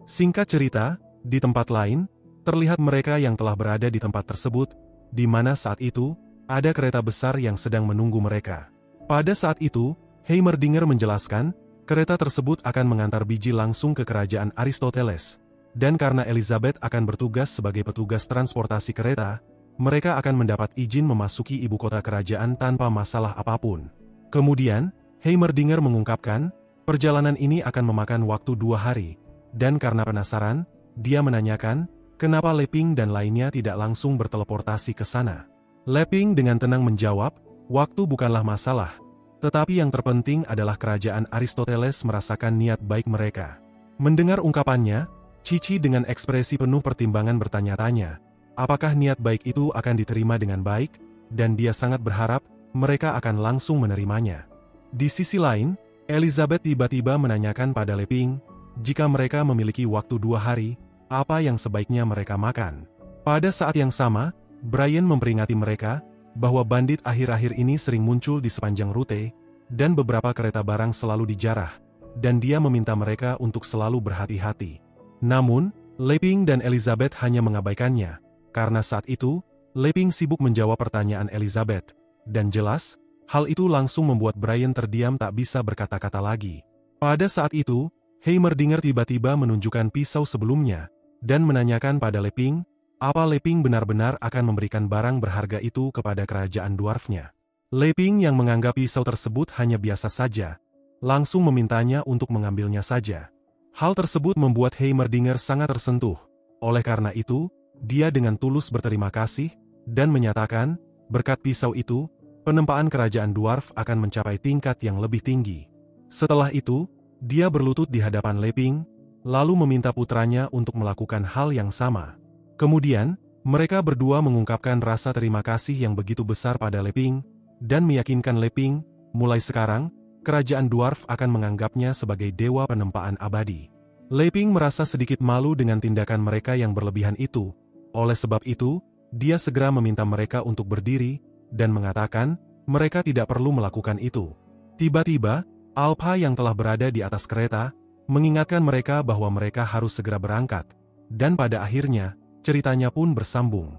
Singkat cerita, di tempat lain, terlihat mereka yang telah berada di tempat tersebut, di mana saat itu, ada kereta besar yang sedang menunggu mereka. Pada saat itu, Heimerdinger menjelaskan, kereta tersebut akan mengantar biji langsung ke kerajaan Aristoteles, dan karena Elizabeth akan bertugas sebagai petugas transportasi kereta, mereka akan mendapat izin memasuki ibu kota kerajaan tanpa masalah apapun. Kemudian, Heimerdinger mengungkapkan, perjalanan ini akan memakan waktu 2 hari, dan karena penasaran, dia menanyakan, kenapa Leping dan lainnya tidak langsung berteleportasi ke sana. Leping dengan tenang menjawab, waktu bukanlah masalah, tetapi yang terpenting adalah kerajaan Aristoteles merasakan niat baik mereka. Mendengar ungkapannya, Cici dengan ekspresi penuh pertimbangan bertanya-tanya, apakah niat baik itu akan diterima dengan baik, dan dia sangat berharap mereka akan langsung menerimanya. Di sisi lain, Elizabeth tiba-tiba menanyakan pada Leping, jika mereka memiliki waktu 2 hari, apa yang sebaiknya mereka makan. Pada saat yang sama, Brian memperingati mereka, bahwa bandit akhir-akhir ini sering muncul di sepanjang rute, dan beberapa kereta barang selalu dijarah, dan dia meminta mereka untuk selalu berhati-hati. Namun, Leping dan Elizabeth hanya mengabaikannya, karena saat itu, Leping sibuk menjawab pertanyaan Elizabeth, dan jelas, hal itu langsung membuat Brian terdiam tak bisa berkata-kata lagi. Pada saat itu, Heimerdinger tiba-tiba menunjukkan pisau sebelumnya, dan menanyakan pada Leping, apa Leping benar-benar akan memberikan barang berharga itu kepada kerajaan dwarfnya. Leping yang menganggap pisau tersebut hanya biasa saja, langsung memintanya untuk mengambilnya saja. Hal tersebut membuat Heimerdinger sangat tersentuh. Oleh karena itu, dia dengan tulus berterima kasih, dan menyatakan, berkat pisau itu, penempaan kerajaan dwarf akan mencapai tingkat yang lebih tinggi. Setelah itu, dia berlutut di hadapan Leping, lalu meminta putranya untuk melakukan hal yang sama. Kemudian, mereka berdua mengungkapkan rasa terima kasih yang begitu besar pada Leping, dan meyakinkan Leping, mulai sekarang, kerajaan dwarf akan menganggapnya sebagai dewa penempaan abadi. Leping merasa sedikit malu dengan tindakan mereka yang berlebihan itu, oleh sebab itu, dia segera meminta mereka untuk berdiri, dan mengatakan, mereka tidak perlu melakukan itu. Tiba-tiba, Alpha yang telah berada di atas kereta, mengingatkan mereka bahwa mereka harus segera berangkat, dan pada akhirnya, ceritanya pun bersambung.